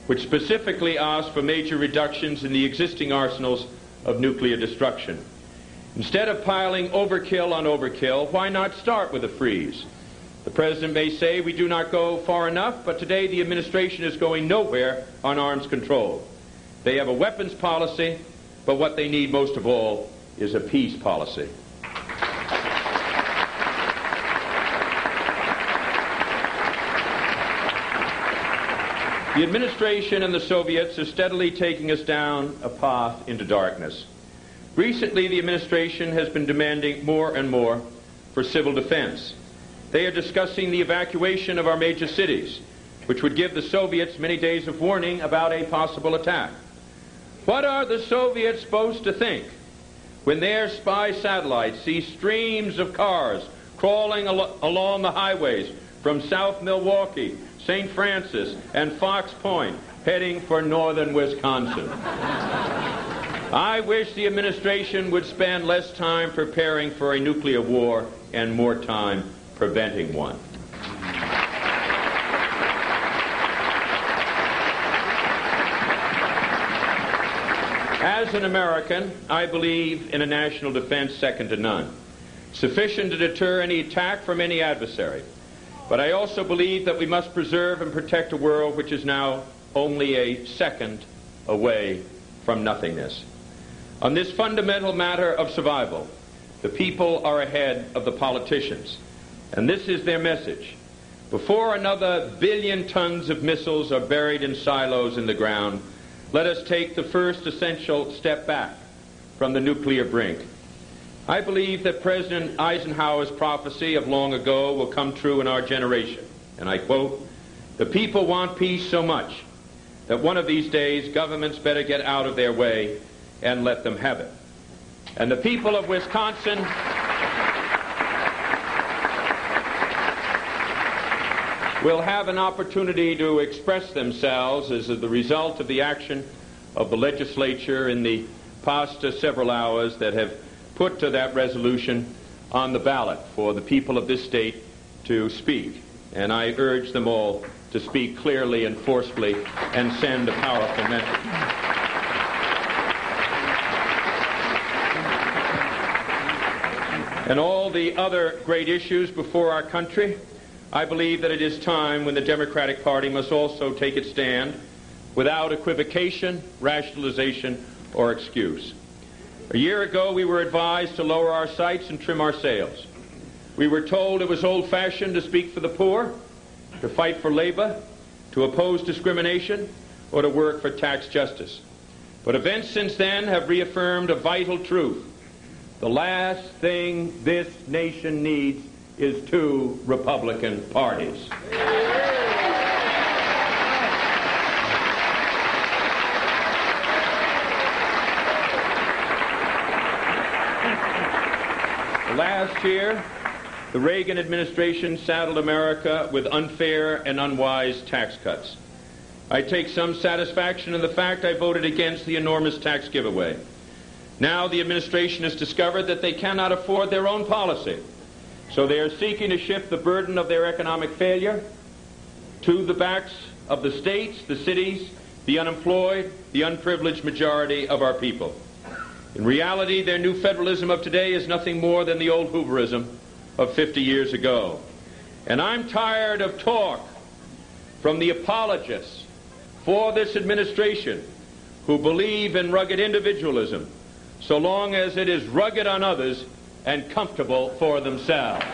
which specifically asks for major reductions in the existing arsenals of nuclear destruction. Instead of piling overkill on overkill, why not start with a freeze? The President may say we do not go far enough, but today the administration is going nowhere on arms control. They have a weapons policy, but what they need most of all is a peace policy. The administration and the Soviets are steadily taking us down a path into darkness. Recently, the administration has been demanding more and more for civil defense. They are discussing the evacuation of our major cities, which would give the Soviets many days of warning about a possible attack. What are the Soviets supposed to think when their spy satellites see streams of cars crawling along the highways from South Milwaukee, St. Francis, and Fox Point, heading for northern Wisconsin? I wish the administration would spend less time preparing for a nuclear war and more time preventing one. As an American, I believe in a national defense second to none, sufficient to deter any attack from any adversary. But I also believe that we must preserve and protect a world which is now only a second away from nothingness. On this fundamental matter of survival, the people are ahead of the politicians, and this is their message. Before another 1 billion tons of missiles are buried in silos in the ground, let us take the first essential step back from the nuclear brink. I believe that President Eisenhower's prophecy of long ago will come true in our generation. And I quote, "The people want peace so much that one of these days governments better get out of their way and let them have it." And the people of Wisconsin will have an opportunity to express themselves as the result of the action of the legislature in the past several hours that have put that resolution on the ballot for the people of this state to speak. And I urge them all to speak clearly and forcefully and send a powerful message. And all the other great issues before our country, I believe that it is time when the Democratic Party must also take its stand without equivocation, rationalization, or excuse. A year ago, we were advised to lower our sights and trim our sails. We were told it was old-fashioned to speak for the poor, to fight for labor, to oppose discrimination, or to work for tax justice. But events since then have reaffirmed a vital truth. The last thing this nation needs is two Republican parties. Last year, the Reagan administration saddled America with unfair and unwise tax cuts. I take some satisfaction in the fact I voted against the enormous tax giveaway. Now the administration has discovered that they cannot afford their own policy, so they are seeking to shift the burden of their economic failure to the backs of the states, the cities, the unemployed, the unprivileged majority of our people. In reality, their new federalism of today is nothing more than the old Hooverism of 50 years ago. And I'm tired of talk from the apologists for this administration who believe in rugged individualism, so long as it is rugged on others and comfortable for themselves.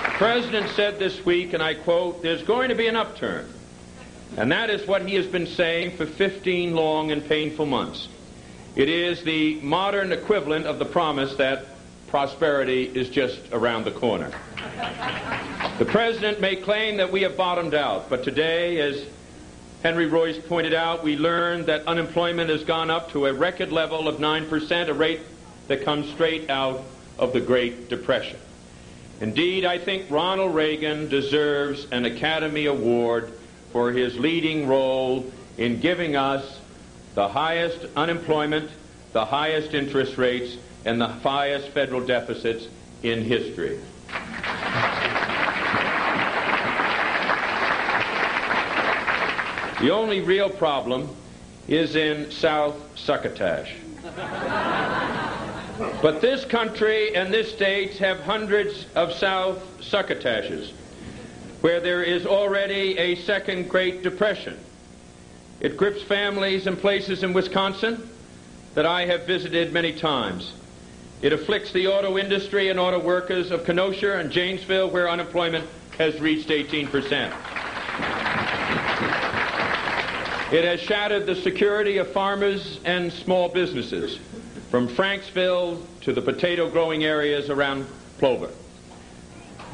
The President said this week, and I quote, "There's going to be an upturn." And that is what he has been saying for 15 long and painful months. It is the modern equivalent of the promise that prosperity is just around the corner. The President may claim that we have bottomed out, but today, as Henry Royce pointed out, we learned that unemployment has gone up to a record level of 9%, a rate that comes straight out of the Great Depression. Indeed, I think Ronald Reagan deserves an Academy Award for his leading role in giving us the highest unemployment, the highest interest rates, and the highest federal deficits in history. The only real problem is in South Succotash. But this country and this state have hundreds of South Succotashes, where there is already a second Great Depression. It grips families and places in Wisconsin that I have visited many times. It afflicts the auto industry and auto workers of Kenosha and Janesville, where unemployment has reached 18%. It has shattered the security of farmers and small businesses, from Franksville to the potato-growing areas around Plover.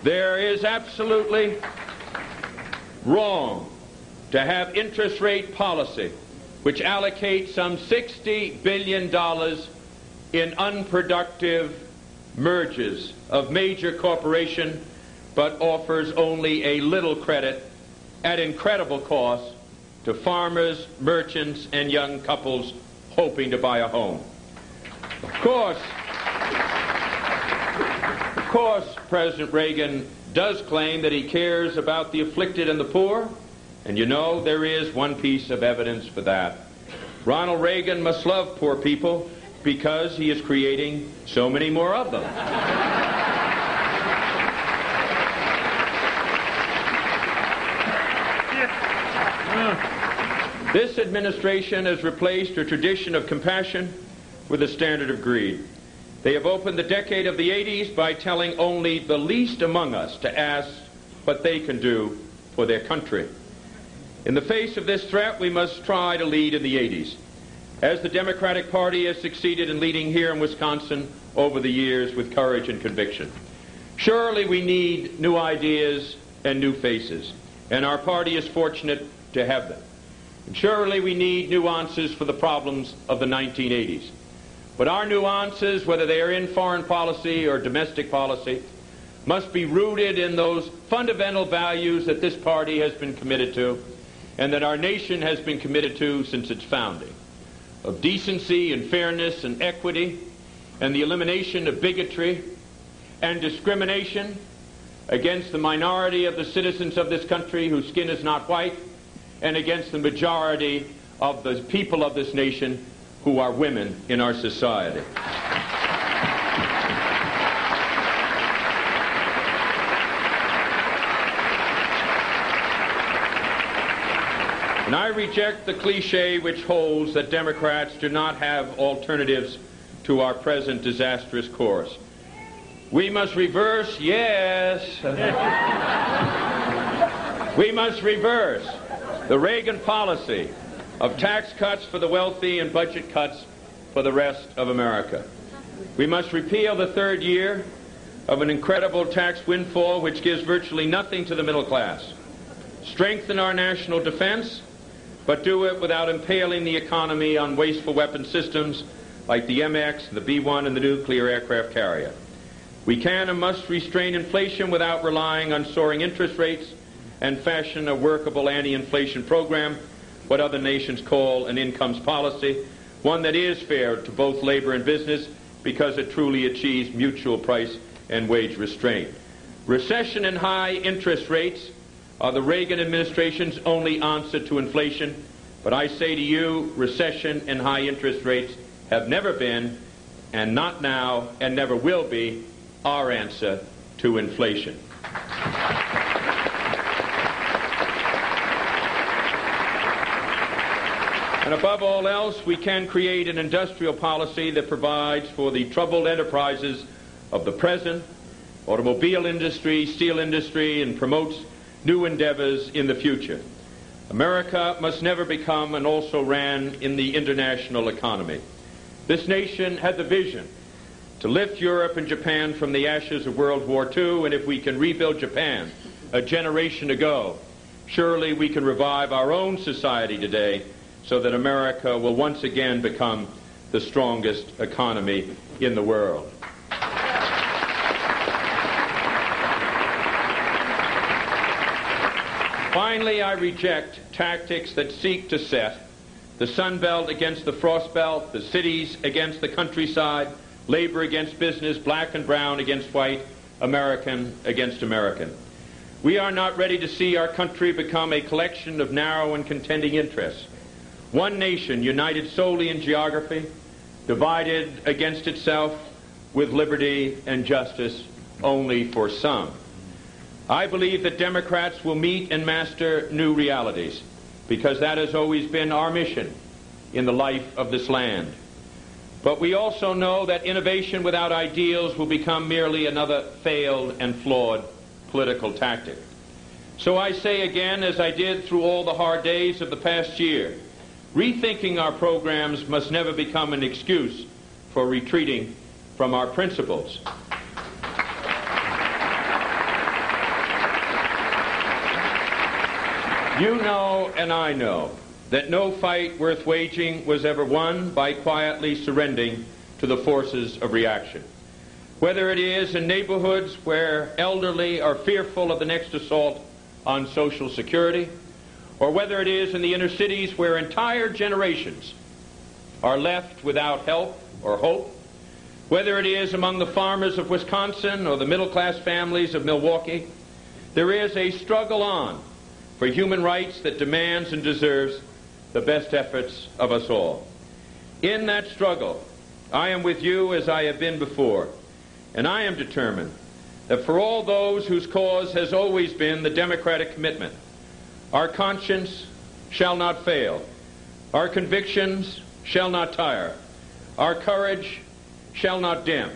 There is absolutely wrong to have interest rate policy which allocates some $60 billion in unproductive mergers of major corporation, but offers only a little credit at incredible cost to farmers, merchants, and young couples hoping to buy a home. Of course, President Reagan does claim that he cares about the afflicted and the poor, and you know there is one piece of evidence for that. Ronald Reagan must love poor people because he is creating so many more of them. This administration has replaced a tradition of compassion with a standard of greed. They have opened the decade of the 80s by telling only the least among us to ask what they can do for their country. In the face of this threat, we must try to lead in the 80s, as the Democratic Party has succeeded in leading here in Wisconsin over the years with courage and conviction. Surely we need new ideas and new faces, and our party is fortunate to have them. And surely we need nuances for the problems of the 1980s. But our nuances, whether they are in foreign policy or domestic policy, must be rooted in those fundamental values that this party has been committed to and that our nation has been committed to since its founding, of decency and fairness and equity and the elimination of bigotry and discrimination against the minority of the citizens of this country whose skin is not white, and against the majority of the people of this nation who are women in our society. And I reject the cliche which holds that Democrats do not have alternatives to our present disastrous course. We must reverse, yes, we must reverse the Reagan policy of tax cuts for the wealthy and budget cuts for the rest of America. We must repeal the third year of an incredible tax windfall which gives virtually nothing to the middle class. Strengthen our national defense, but do it without impaling the economy on wasteful weapon systems like the MX, the B-1, and the nuclear aircraft carrier. We can and must restrain inflation without relying on soaring interest rates and fashion a workable anti-inflation program, what other nations call an incomes policy, one that is fair to both labor and business because it truly achieves mutual price and wage restraint. Recession and high interest rates are the Reagan administration's only answer to inflation, but I say to you, recession and high interest rates have never been, and not now, and never will be, our answer to inflation. And above all else, we can create an industrial policy that provides for the troubled enterprises of the present, automobile industry, steel industry, and promotes new endeavors in the future. America must never become an also-ran in the international economy. This nation had the vision to lift Europe and Japan from the ashes of World War II, and if we can rebuild Japan a generation ago, surely we can revive our own society today so that America will once again become the strongest economy in the world. Finally, I reject tactics that seek to set the Sun Belt against the Frost Belt, the cities against the countryside, labor against business, black and brown against white, American against American. We are not ready to see our country become a collection of narrow and contending interests. One nation united solely in geography, divided against itself with liberty and justice only for some. I believe that Democrats will meet and master new realities, because that has always been our mission in the life of this land. But we also know that innovation without ideals will become merely another failed and flawed political tactic. So I say again, as I did through all the hard days of the past year, rethinking our programs must never become an excuse for retreating from our principles. You know and I know that no fight worth waging was ever won by quietly surrendering to the forces of reaction. Whether it is in neighborhoods where elderly are fearful of the next assault on Social Security, or whether it is in the inner cities where entire generations are left without help or hope, whether it is among the farmers of Wisconsin or the middle-class families of Milwaukee, there is a struggle on for human rights that demands and deserves the best efforts of us all. In that struggle, I am with you as I have been before, and I am determined that for all those whose cause has always been the democratic commitment, our conscience shall not fail, our convictions shall not tire, our courage shall not dim,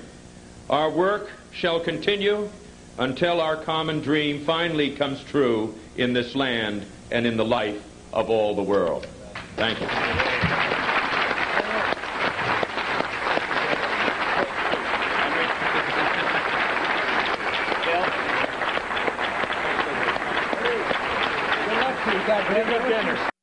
our work shall continue until our common dream finally comes true in this land and in the life of all the world. Thank you. Good luck to you. God bless you.